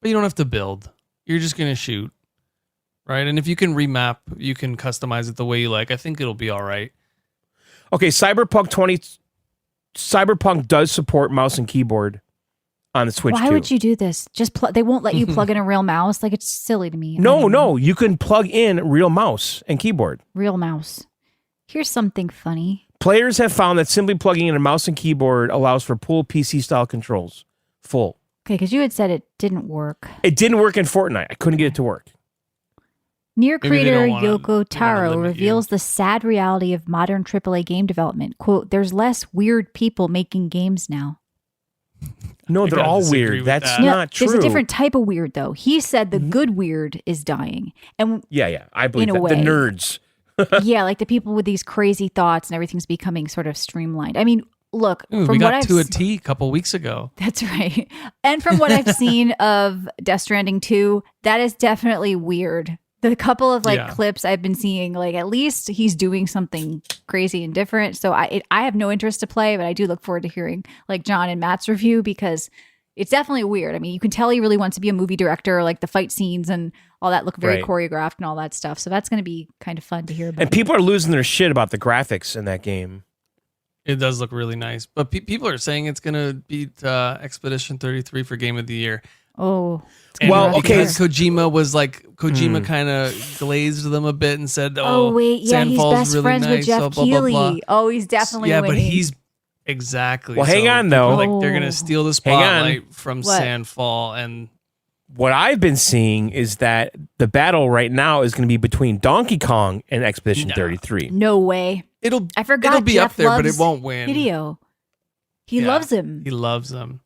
But you don't have to build. You're just going to shoot. Right? And if you can remap, you can customize it the way you like. I think it'll be all right. Okay, Cyberpunk does support mouse and keyboard on the Switch Why too. would you do this? Just they won't let you plug in a real mouse. Like it's silly to me. I No, don't know. no, you can plug in real mouse and keyboard. Real mouse. Here's something funny. Players have found that simply plugging in a mouse and keyboard allows for full PC style controls. Full. Okay, because you had said it didn't work. It didn't work in Fortnite. I couldn't get it to work. Near Maybe they creator don't wanna- Yoko they wanna Taro limit reveals the sad reality of modern AAA game development. Quote, there's less weird people making games now. No, I they're gotta all disagree weird. with That's that. not true. There's a different type of weird, though. He said the good weird is dying. And Yeah, I believe in a that. way. The nerds. yeah, like the people with these crazy thoughts and everything's becoming sort of streamlined. I mean, look, Ooh, from we what got I've to a s- T a couple weeks ago. That's right. And from what I've seen of Death Stranding 2, that is definitely weird. the couple of clips I've been seeing, like at least he's doing something crazy and different. So I have no interest to play, but I do look forward to hearing like John and Matt's review because it's definitely weird. I mean, you can tell he really wants to be a movie director, like the fight scenes and all that look very choreographed and all that stuff. So that's going to be kind of fun to hear about. And people are losing their shit about the graphics in that game. It does look really nice. But people are saying it's going to beat Expedition 33 for Game of the Year. Oh. Well, okay. Kojima kind of glazed them a bit and said, oh wait, yeah, he's best really friends nice, with Jeff so blah, blah, Keighley. blah. Oh, he's definitely winning. But he's exactly. Well, hang on, though. Like they're going to steal the spotlight from Sandfall. And what I've been seeing is that the battle right now is going to be between Donkey Kong and Expedition 33. No way. I forgot it'll be Jeff up there, but loves it won't win. Hideo. He loves him. He loves him.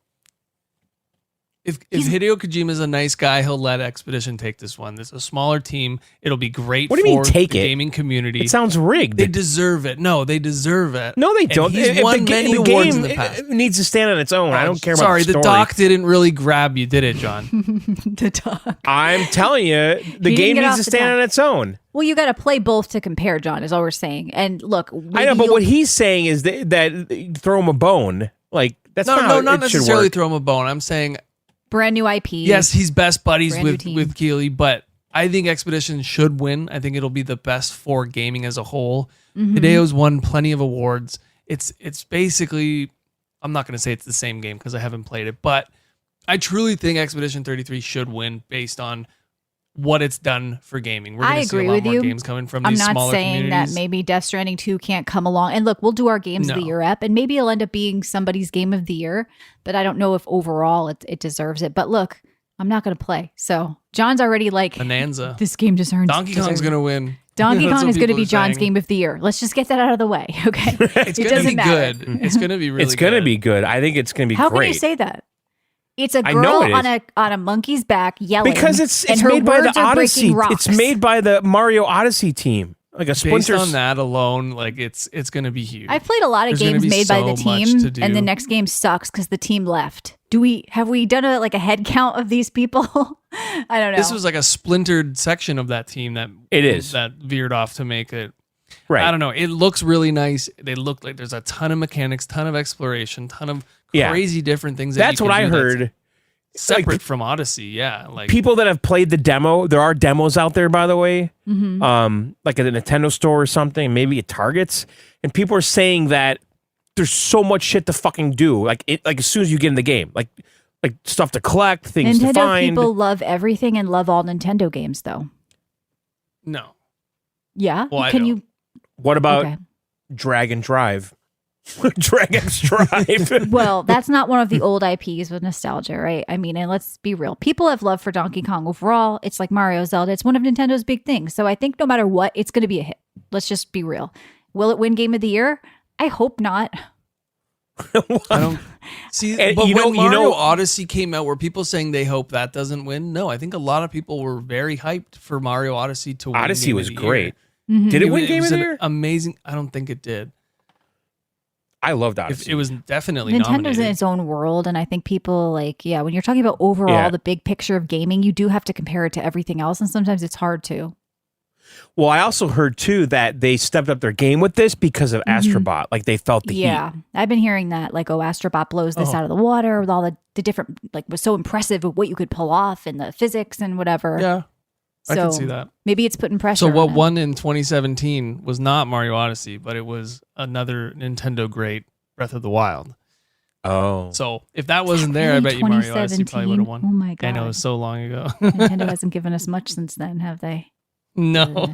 If Hideo Kojima's a nice guy, he'll let Expedition take this one. This is a smaller team. It'll be great What do you mean, for take the it? gaming community. It sounds rigged. They deserve it. No, they deserve it. No, they And don't. He's won many awards in the past. It needs to stand on its own. I don't care about Sorry, the the story. doc didn't really grab you, did it, John? The dog. I'm telling you, the game needs to stand on its own. Well, you got to play both to compare, John, is all we're saying. And look, I know, but what he's saying is that throw him a bone. Like, that's not how not it should necessarily work. throw him a bone. I'm saying, brand new IP. yes, he's best buddies Brand new with team. Keighley, but I think Expedition should win. I think it'll be the best for gaming as a whole. Hideo's won plenty of awards. It's basically, I'm not going to say it's the same game because I haven't played it, but I truly think Expedition 33 should win based on what it's done for gaming. We're going to see a lot more games coming from these smaller communities. I'm not saying that maybe Death Stranding 2 can't come along. And look, we'll do our Games of the Year app, and maybe it'll end up being somebody's Game of the Year, but I don't know if overall it deserves it. But look, I'm not going to play. So John's already like, Bonanza. This game deserves Donkey Kong's going to win. Donkey That's Kong what is going to people be are John's saying. Game of the Year. Let's just get that out of the way, okay? It's going to be good. It's going to be really good. It's going to be good. I think it's going to be How great. can you say that? It's a I know girl it is. on a monkey's back yelling. Because it's and her made by the words are Odyssey. breaking rocks. It's made by the Mario Odyssey team. Like a Based Splinter. on that alone, like it's going to be huge. I've played a lot of There's gonna games be made by so the much team, to do. and the next game sucks because the team left. Have we done a head count of these people? I don't know. This was like a splintered section of that team that that veered off to make it. Right. I don't know. It looks really nice. They look like there's a ton of mechanics, ton of exploration, ton of crazy different things. That's what I heard. Separate from Odyssey, yeah. Like people that have played the demo, there are demos out there, by the way, like at a Nintendo store or something, maybe at Targets, and people are saying that there's so much shit to fucking do. Like as soon as you get in the game, like stuff to collect, things Nintendo to find. people love everything and love all Nintendo games, though. No. Yeah. Well, Can you? What about Drag and Drive? Drag X Drive. Well, that's not one of the old IPs with nostalgia, right? I mean, and let's be real. People have love for Donkey Kong overall. It's like Mario, Zelda. It's one of Nintendo's big things. So I think no matter what, it's going to be a hit. Let's just be real. Will it win Game of the Year? I hope not. I don't see. And but you when know- Mario Odyssey came out, were people saying they hope that doesn't win? No, I think a lot of people were very hyped for Mario Odyssey to win. Odyssey Game was of the great. Year. Did it win Game was of the an Year? Amazing. I don't think it did. I loved Odyssey. It was definitely Nintendo's nominated. in its own world, and I think people when you're talking about overall the big picture of gaming, you do have to compare it to everything else, and sometimes it's hard to. Well, I also heard too that they stepped up their game with this because of Astrobot. Like they felt the heat. I've been hearing that. Like, Astrobot blows this out of the water with all the different, was so impressive with what you could pull off and the physics and whatever. Yeah, I can So, see that. Maybe it's putting pressure. So what on it. won in 2017 was not Mario Odyssey, but it was another Nintendo great, Breath of the Wild. Oh. So if that wasn't there, I bet you Mario Odyssey probably would have won. Oh my god! I know, it was so long ago. Nintendo hasn't given us much since then, have they? No.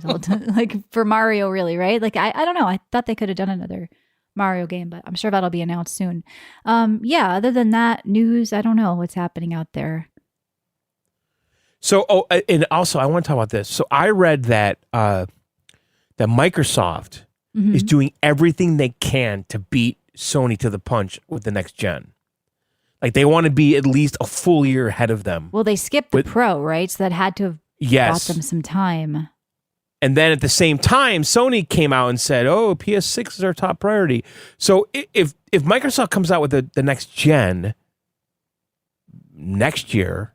Like for Mario, really, right? Like I don't know. I thought they could have done another Mario game, but I'm sure that'll be announced soon. Other than that, news, I don't know what's happening out there. So, and also I want to talk about this. So I read that that Microsoft is doing everything they can to beat Sony to the punch with the next gen. Like they want to be at least a full year ahead of them. Well, they skipped the Pro, right? So that had to have bought them some time. And then at the same time, Sony came out and said, "Oh, PS6 is our top priority." So if Microsoft comes out with the next gen next year,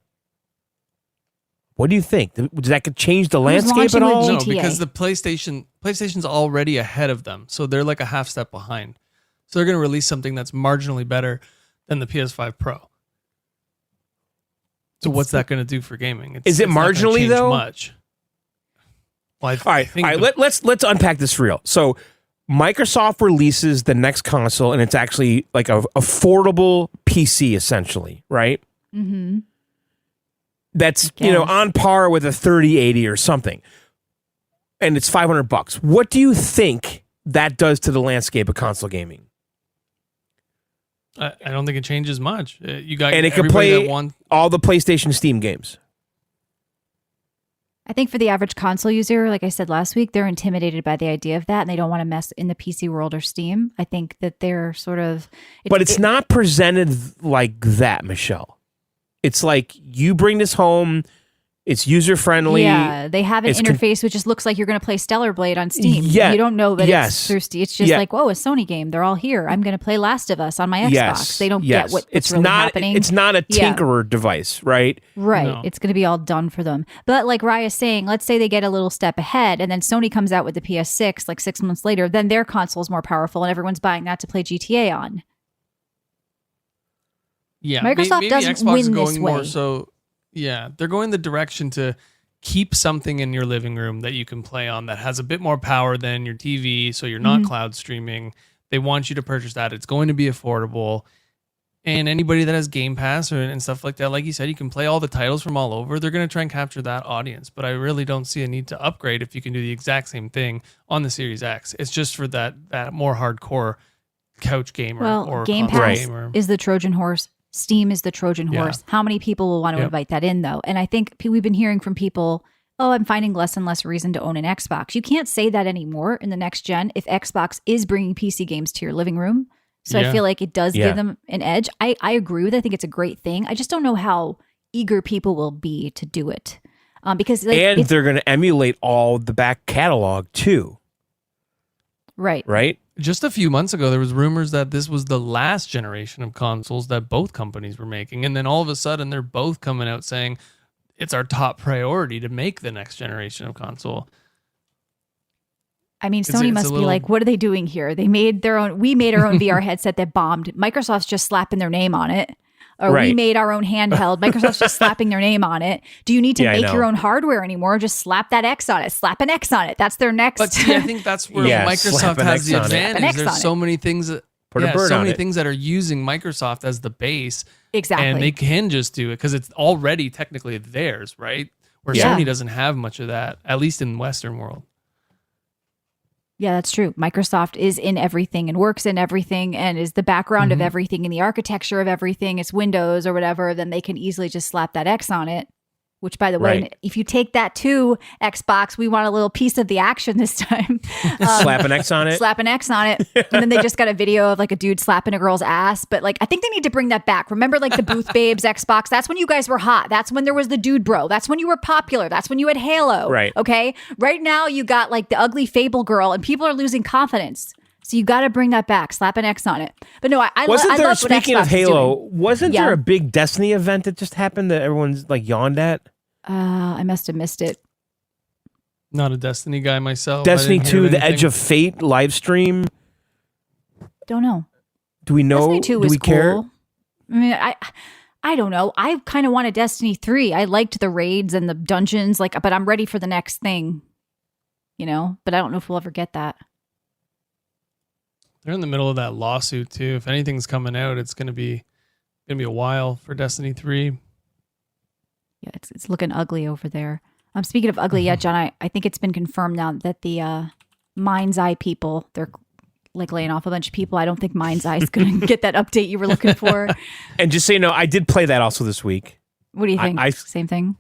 What do you think? Does that could change the Who's landscape at launching with all? No, GTA? because the PlayStation's already ahead of them, so they're like a half step behind. So they're going to release something that's marginally better than the PS5 Pro. So what's that going to do for gaming? Is it it's not gonna marginally, change though? Much. Well, All right. Let's unpack this for real. So Microsoft releases the next console, and it's actually like a affordable PC, essentially, right? Mm-hmm. That's on par with a 3080 or something, and it's $500. What do you think that does to the landscape of console gaming? I don't think it changes much. You got And it can everybody play that won. all the PlayStation Steam games. I think for the average console user, like I said last week, they're intimidated by the idea of that, and they don't want to mess in the PC world or Steam. I think that they're sort of... But it's not presented like that, Michelle. It's like you bring this home, it's user-friendly. Yeah, they have an interface which just looks like you're going to play Stellar Blade on Steam. Yeah, you don't know that yes. it's through Steam. It's just like, whoa, a Sony game. They're all here. I'm going to play Last of Us on my Xbox. Yes, They don't get what's it's really not, happening. It's not a tinkerer device, right? Right. No. It's going to be all done for them. But like Raya's saying, let's say they get a little step ahead and then Sony comes out with the PS6 like 6 months later, then their console is more powerful and everyone's buying that to play GTA on. Yeah, Microsoft maybe doesn't Xbox is win going this more way. so. Yeah, they're going the direction to keep something in your living room that you can play on that has a bit more power than your TV, so you're not cloud streaming. They want you to purchase that. It's going to be affordable. And anybody that has Game Pass and stuff like that, like you said, you can play all the titles from all over. They're going to try and capture that audience. But I really don't see a need to upgrade if you can do the exact same thing on the Series X. It's just for that more hardcore couch gamer or Game console Pass gamer. is the Trojan horse. Steam is the Trojan horse. How many people will want to invite that in, though? And I think we've been hearing from people, I'm finding less and less reason to own an Xbox. You can't say that anymore in the next gen if Xbox is bringing PC games to your living room. So I feel like it does give them an edge. I agree with it. I think it's a great thing. I just don't know how eager people will be to do it. Because they're going to emulate all the back catalog, too. Right. Just a few months ago, there was rumors that this was the last generation of consoles that both companies were making. And then all of a sudden, they're both coming out saying it's our top priority to make the next generation of console. I mean, Sony must be like, what are they doing here? We made our own VR headset that bombed. Microsoft's just slapping their name on it. Or we made our own handheld. Microsoft's just slapping their name on it. Do you need to make your own hardware anymore? Just slap that X on it. Slap an X on it. That's their next. But see, I think that's where Microsoft has the advantage. There's so many things that things that are using Microsoft as the base. Exactly. And they can just do it because it's already technically theirs, right? Where Sony doesn't have much of that, at least in Western world. Yeah, that's true. Microsoft is in everything and works in everything and is the background of everything and the architecture of everything. It's Windows or whatever. Then they can easily just slap that X on it. Which, by the way, if you take that to Xbox, we want a little piece of the action this time. Slap an X on it. Slap an X on it. And then they just got a video of like a dude slapping a girl's ass. But like, I think they need to bring that back. Remember like the Booth Babes Xbox? That's when you guys were hot. That's when there was the dude bro. That's when you were popular. That's when you had Halo. Right. Okay. Right now you got like the ugly Fable girl and people are losing confidence. So you got to bring that back. Slap an X on it. But no, I love what speaking Xbox of Halo, is doing. wasn't there a big Destiny event that just happened that everyone's like yawned at? I must have missed it. Not a Destiny guy myself. Destiny 2, the Edge of Fate live stream. Don't know. Do we know? Destiny 2 was do we cool. care? I mean, I don't know. I kind of wanted Destiny 3. I liked the raids and the dungeons, but I'm ready for the next thing. But I don't know if we'll ever get that. They're in the middle of that lawsuit too. If anything's coming out, it's gonna be a while for Destiny 3. Yeah, it's looking ugly over there. Speaking of ugly, John, I think it's been confirmed now that the Mind's Eye people, they're like laying off a bunch of people. I don't think Mind's Eye is going to get that update you were looking for. And just so you know, I did play that also this week. What do you think? Same thing?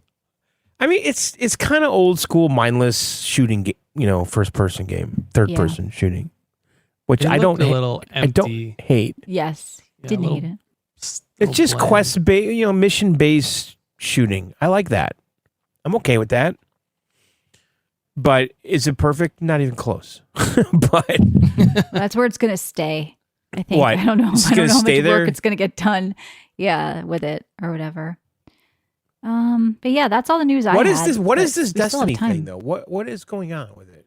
I mean, it's kind of old school, mindless shooting, first person game, third person shooting, which I don't hate. Yes, didn't hate it. It's just mission based shooting. I like that. I'm okay with that. But is it perfect? Not even close. But that's where it's going to stay. I think. What? I don't know. It's I don't know how much there? work it's going to get done. Yeah, with it or whatever. But yeah, that's all the news I What had. is this? What but is this we still have Destiny time. thing though? What is going on with it?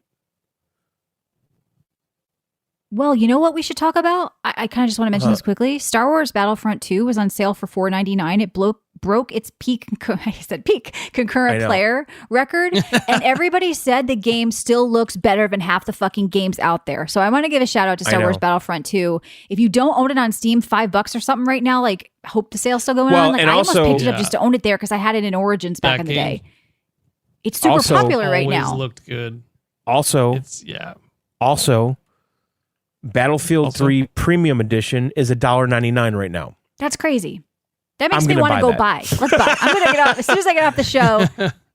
Well, you know what we should talk about? I kind of just want to mention this quickly. Star Wars Battlefront 2 was on sale for $4.99. It broke its peak concurrent player record, and everybody said the game still looks better than half the fucking games out there. So I want to give a shout out to Star Wars Battlefront 2. If you don't own it on Steam, $5 or something right now, like hope the sale's still going on. Like and I almost also- picked it up just to own it there because I had it in Origins back in the day. It's super Also- popular right Always now. looked good. Also, Battlefield 3 Premium Edition is $1.99 right now. That's crazy. That makes I'm me gonna want to buy go that. buy. Let's buy. I'm gonna get off as soon as I get off the show.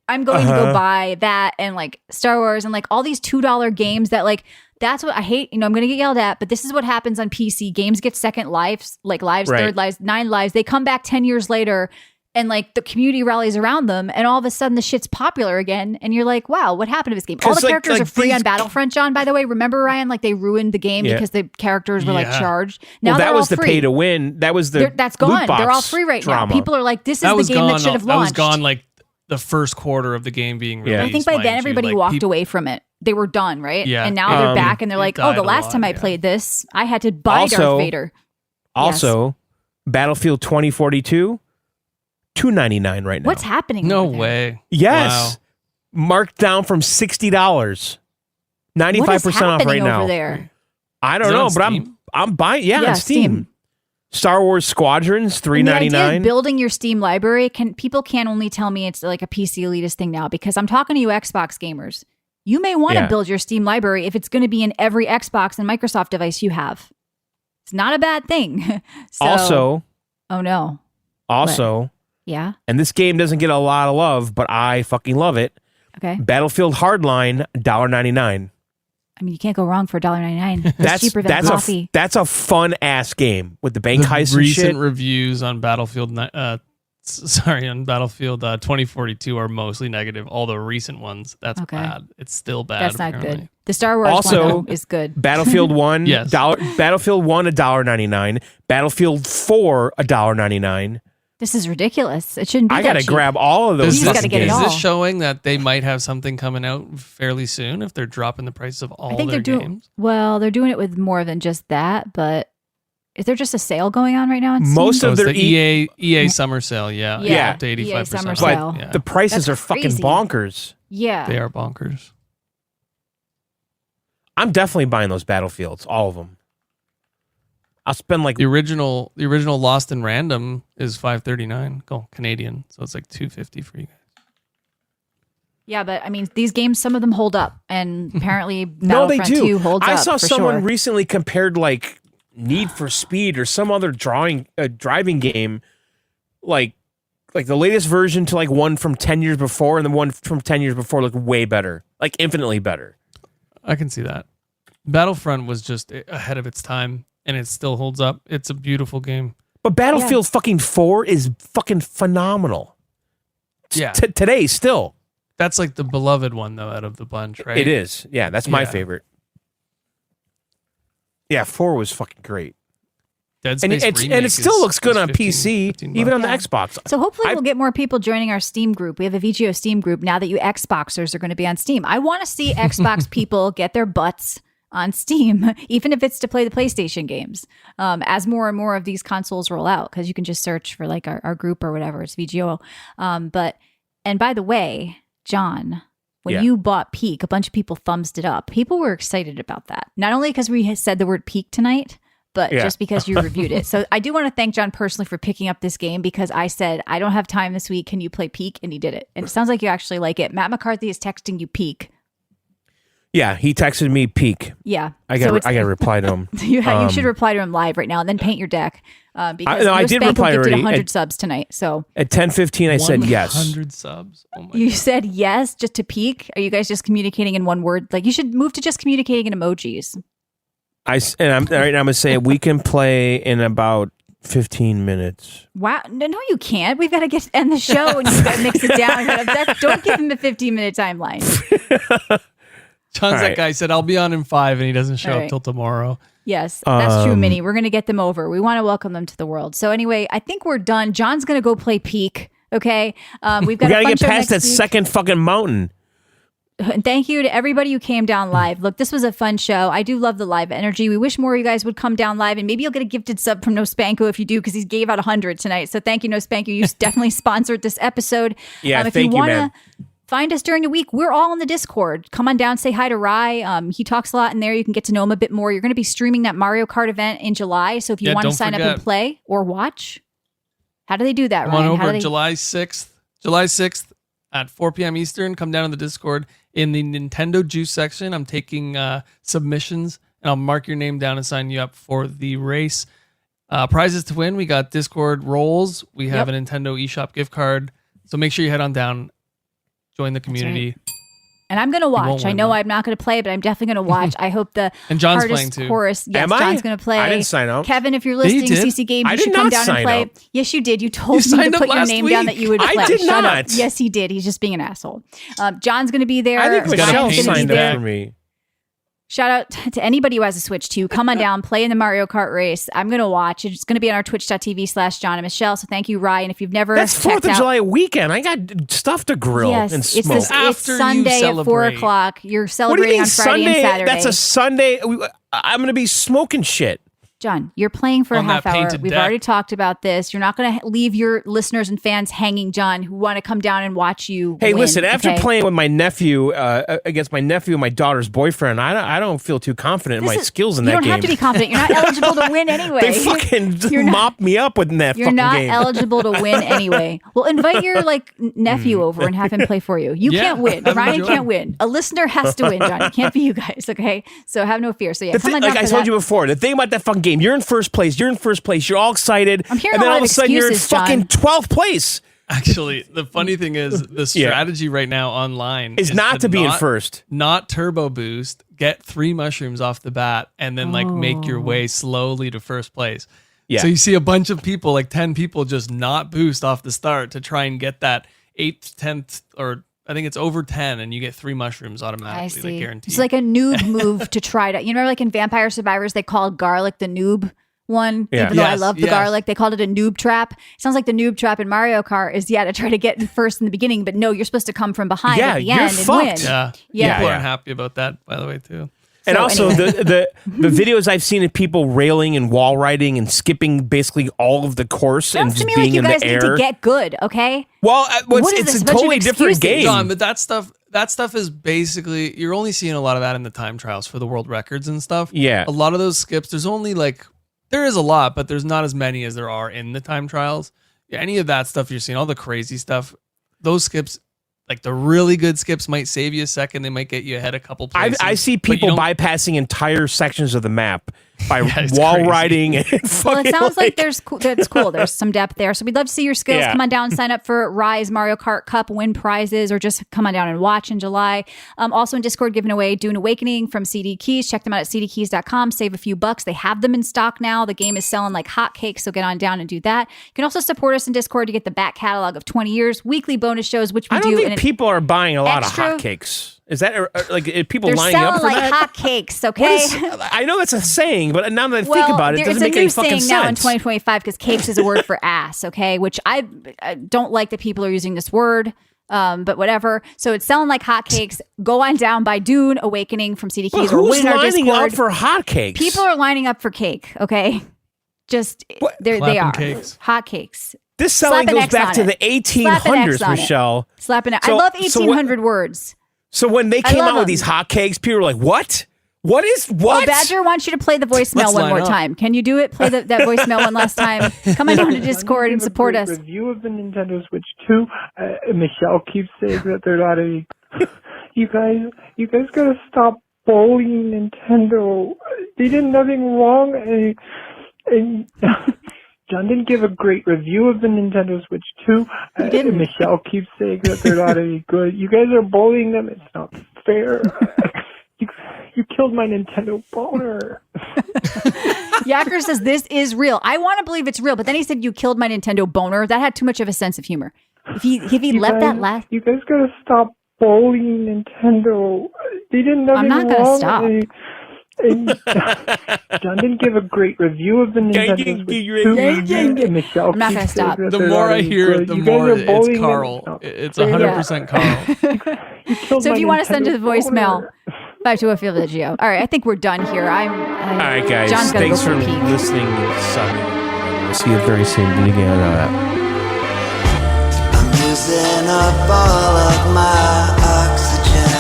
I'm going to go buy that and like Star Wars and like all these $2 games that like that's what I hate. You know, I'm gonna get yelled at, but this is what happens on PC. Games get second lives, like lives, Right. third lives, 9 lives. They come back 10 years later. And like the community rallies around them, and all of a sudden the shit's popular again, and you're like, "Wow, what happened to this game?" All the 'Cause, characters like are free these- on Battlefront, John. By the way, remember Ryan? Like they ruined the game because the characters were like Yeah. charged. Now Well, they're that was all the free. pay to win. That was the That's loot gone. box They're all free right drama. now. People are like, "This is That the was game gone. that should have That was launched." gone like the first quarter of the game being Yeah. released. I think by then mind you. everybody Like, walked away from it. They were done, right? Yeah. And now they're back, and they're it like, "Oh, died the a last lot, time I yeah. played this, I had to buy Also- Darth Vader." Also, Battlefield 2042, $2.99 right now. What's happening? No over there? way. Yes, marked down from $60, 95% off right over now. there? I Is don't it know, on but Steam? I'm buying. Yeah, Yeah, on Steam. Star Wars Squadrons, And the idea $3.99. of building your Steam library people can't only tell me it's like a PC elitist thing now because I'm talking to you Xbox gamers. You may want to Yeah. build your Steam library if it's going to be in every Xbox and Microsoft device you have. It's not a bad thing. So, oh no. Also, Yeah. and this game doesn't get a lot of love, but I fucking love it. Okay. Battlefield Hardline, $1.99. I mean, you can't go wrong for $1.99. It's cheaper than coffee. That's a fun ass game with the bank The heist and recent shit. reviews on Battlefield, on Battlefield 2042 are mostly negative. All the recent ones, that's Okay. bad. It's still bad. That's not apparently. good. The Star Wars Also- one though, is good. Battlefield 1, Yes. Battlefield 1, $1.99. Battlefield 4, $1.99. This is ridiculous. It shouldn't be I that gotta cheap. grab all of those. You just gotta fucking get it games. all. Is this showing that they might have something coming out fairly soon if they're dropping the price of all I think their they're doing games? well. They're doing it with more than just that. But is there just a sale going on right now? On Steam? Most So of it's their the EA summer sale, yeah. Yeah. Up to 85%. summer But sale. Yeah. the prices That's are fucking crazy. bonkers. Yeah. They are bonkers. I'm definitely buying those Battlefields, all of them. I'll spend like The original Lost in Random is $5.39. Oh, Canadian. So it's like $2.50 for you guys. Yeah, but I mean, these games, some of them hold up, and apparently no, they Battlefront do. 2 holds I up. saw for someone sure. recently compared like Need for Speed or some other driving game, like the latest version to like one from 10 years before, and the one from 10 years before looked way better, like infinitely better. I can see that. Battlefront was just ahead of its time, and it still holds up. It's a beautiful game. But Battlefield fucking 4 is fucking phenomenal. Yeah. Today still. That's like the beloved one, though, out of the bunch, right? It is. Yeah, that's my Yeah. favorite. Yeah, 4 was fucking great. Dead And Space it Remake still looks good is on 15 PC, even on the Yeah. Xbox. So hopefully I- we'll get more people joining our Steam group. We have a VGO Steam group now that you Xboxers are going to be on Steam. I want to see Xbox people get their butts on Steam, even if it's to play the PlayStation games, as more and more of these consoles roll out, because you can just search for like our group or whatever. It's VGO. And by the way, John, when Yeah. you bought Peak, a bunch of people thumbsed it up. People were excited about that. Not only because we had said the word Peak tonight, but Yeah. just because you reviewed it. So I do want to thank John personally for picking up this game because I said, I don't have time this week. Can you play Peak? And he did it. And it sounds like you actually like it. Matt McCarthy is texting you Peak. Yeah, he texted me peak. Yeah. I So got it's- to reply to him. you should reply to him live right now and then paint your deck. Because no, I Yo did Spanko reply gifted already. 100 subs tonight. So At 10:15 I said yes. 100 subs. Oh my you God. said yes just to Peak. Are you guys just communicating in one word? Like you should move to just communicating in emojis. I'm right now I'm going to say we can play in about 15 minutes. Wow. No, you can't. We've got to end the show and you've got to mix it down. Don't give him a 15-minute timeline. John's All that right. guy said, I'll be on in 5, and he doesn't show All up right. till tomorrow. Yes, that's true, Minnie. We're going to get them over. We want to welcome them to the world. So anyway, I think we're done. John's going to go play Peak Okay, we've We got. gotta a fun get show past that next week. second fucking mountain. And thank you to everybody who came down live. Look, this was a fun show. I do love the live energy. We wish more of you guys would come down live, and maybe you'll get a gifted sub from No Spanko if you do, because he gave out 100 tonight. So thank you, No Spanko. You definitely sponsored this episode. Yeah, if thank you, man. Find us during the week. We're all in the Discord. Come on down, say hi to Rye. He talks a lot in there. You can get to know him a bit more. You're going to be streaming that Mario Kart event in July. So if you want to sign up and play or watch, how do they do that, Come Ryan? on over July 6th at 4 p.m. Eastern. Come down to the Discord. In the Nintendo Juice section, I'm taking submissions, and I'll mark your name down and sign you up for the race. Prizes to win. We got Discord rolls. We have a Nintendo eShop gift card. So make sure you head on down. Join the community. And I'm going to watch. I know I'm not going to play, but I'm definitely going to watch. I hope the and John's hardest playing too. chorus. Yes, Am I? John's going to play. I didn't sign up. Kevin, if you're listening, CC Games, you should come down and play. Yes, you did. You told me to put your name down that you would play. I did Shut not. up. Yes, he did. He's just being an asshole. John's going to be there. I think Michelle Ryan's gonna signed be up there. for me. Shout out to anybody who has a Switch too. Come on down, play in the Mario Kart race. I'm going to watch. It's going to be on our twitch.tv/John and Michelle. So thank you, Ryan. If you've never That's 4th of July weekend. I got stuff to grill and smoke. It's Sunday at 4 o'clock. You're What do you celebrating mean on Friday Sunday? and Saturday. That's a Sunday. I'm going to be smoking shit. John, you're playing for a On half that hour. painted We've deck. already talked about this. You're not going to leave your listeners and fans hanging, John, who want to come down and watch you. Hey, win, listen. After okay? playing with my nephew against my nephew and my daughter's boyfriend, I don't feel too confident in my skills in that game. You don't have to be confident. You're not eligible to win anyway. They fucking mop me up with that You're fucking not game. eligible to win anyway. Well, invite your nephew over and have him play for you. You can't win. have him Ryan join. can't win. A listener has to win, John. It can't be you guys. Okay, so have no fear. So yeah, come on down like I for told that. you before, the thing about that fucking game, you're in first place. You're all excited. I'm hearing and then a lot all of of a sudden you're in excuses, fucking John. 12th place. Actually, the funny thing is the strategy right now online Is not to be in first. Not turbo boost, get 3 mushrooms off the bat, and then make your way slowly to first place. Yeah. So you see a bunch of people, like 10 people, just not boost off the start to try and get that 8th, 10th, or I think it's over 10, and you get 3 mushrooms I automatically. see. Like guaranteed. It's like a noob move to try to. You know, like in Vampire Survivors, they call garlic the noob one. Yeah. Even though I Yes, love the yes. garlic, they called it a noob trap. It sounds like the noob trap in Mario Kart is to try to get first in the beginning, but no, you're supposed to come from behind at the you're end fucked. and win. yeah. Yeah. People Yeah. aren't happy about that, by the way, too. And So also anyway. the videos I've seen of people railing and wall riding and skipping basically all of the course and Sounds to just me being like you in guys the need to air. get good, okay? Well, What is it's this, a a bunch of totally different excuses? game. John, but that stuff is basically, you're only seeing a lot of that in the time trials for the world records and stuff. Yeah. A lot of those skips, there's only there is a lot, but there's not as many as there are in the time trials. Yeah, any of that stuff you're seeing, all the crazy stuff, those skips, like the really good skips might save you a second. They might get you ahead a couple places. I see but you people don't- bypassing entire sections of the map by it's wall crazy. riding. And Well, it sounds like there's that's cool. There's some depth there. So we'd love to see your skills. Yeah. Come on down, sign up for Rise Mario Kart Cup, win prizes, or just come on down and watch in July. Also in Discord, giving away Dune Awakening from CD Keys. Check them out at cdkeys.com. Save a few bucks. They have them in stock now. The game is selling like hotcakes, so get on down and do that. You can also support us in Discord to get the back catalog of 20 years, weekly bonus shows, which we I don't do. think people are buying a lot extra- of hotcakes. Is that like are people They're lining up selling for like that? hotcakes, What okay? is- I know that's a saying, but now that I think about it, it it's doesn't a make new any fucking saying now in sense. 2025 because cakes is a word for ass, okay? Which I don't like that people are using this word, but whatever. So it's selling like hotcakes. Go on down by Dune Awakening from CD Well, Keys or who's win in our lining Discord. up for hotcakes? People are lining up for cake, okay? Just they Clapping are cakes. hotcakes. This selling Slap an goes X back on to it. the Slap an X 1800s, on it. Michelle. Slapping it. So- I love so 1,800 words. So when they came love out with them. these hotcakes, people were like, "What? What is Oh, what?" Badger wants you to play the voicemail Let's one line more up. time. Can you do it? Play that voicemail one last time. Come on down to Discord and Give a support great us. Review of the Nintendo Switch 2. Michelle keeps saying that they're not a. You guys gotta stop bullying Nintendo. They did nothing wrong, and John didn't give a great review of the Nintendo Switch 2. didn't. Michelle keeps saying that they're not any good. You guys are bullying them. It's not fair. You killed my Nintendo boner. Yacker says this is real. I want to believe it's real, but then he said you killed my Nintendo boner. That had too much of a sense of humor. If he left that last, You guys gotta stop bullying Nintendo. They did nothing I'm not gonna wrong. stop. And John didn't give a great review of the Nintendo Switch 2. Michelle I'm not gonna keeps stop. saying that The they're more not I as hear it, good. the You guys more are it's bullying Carl. them. It's 100% Carl. You killed So my if you want to send to the Nintendo voicemail, boner. 520-FEEL-THE-GEO. All right, I think we're done here. All right, guys. John's gotta Thanks go for for a peek. listening and subbing. We'll see you very soon. Again, I'm using up all of my oxygen.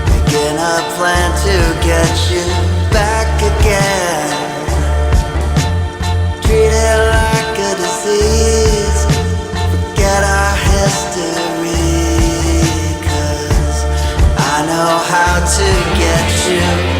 Making a plan to get you back again. Treat it like a disease. Forget our history. 'Cause I know how to get you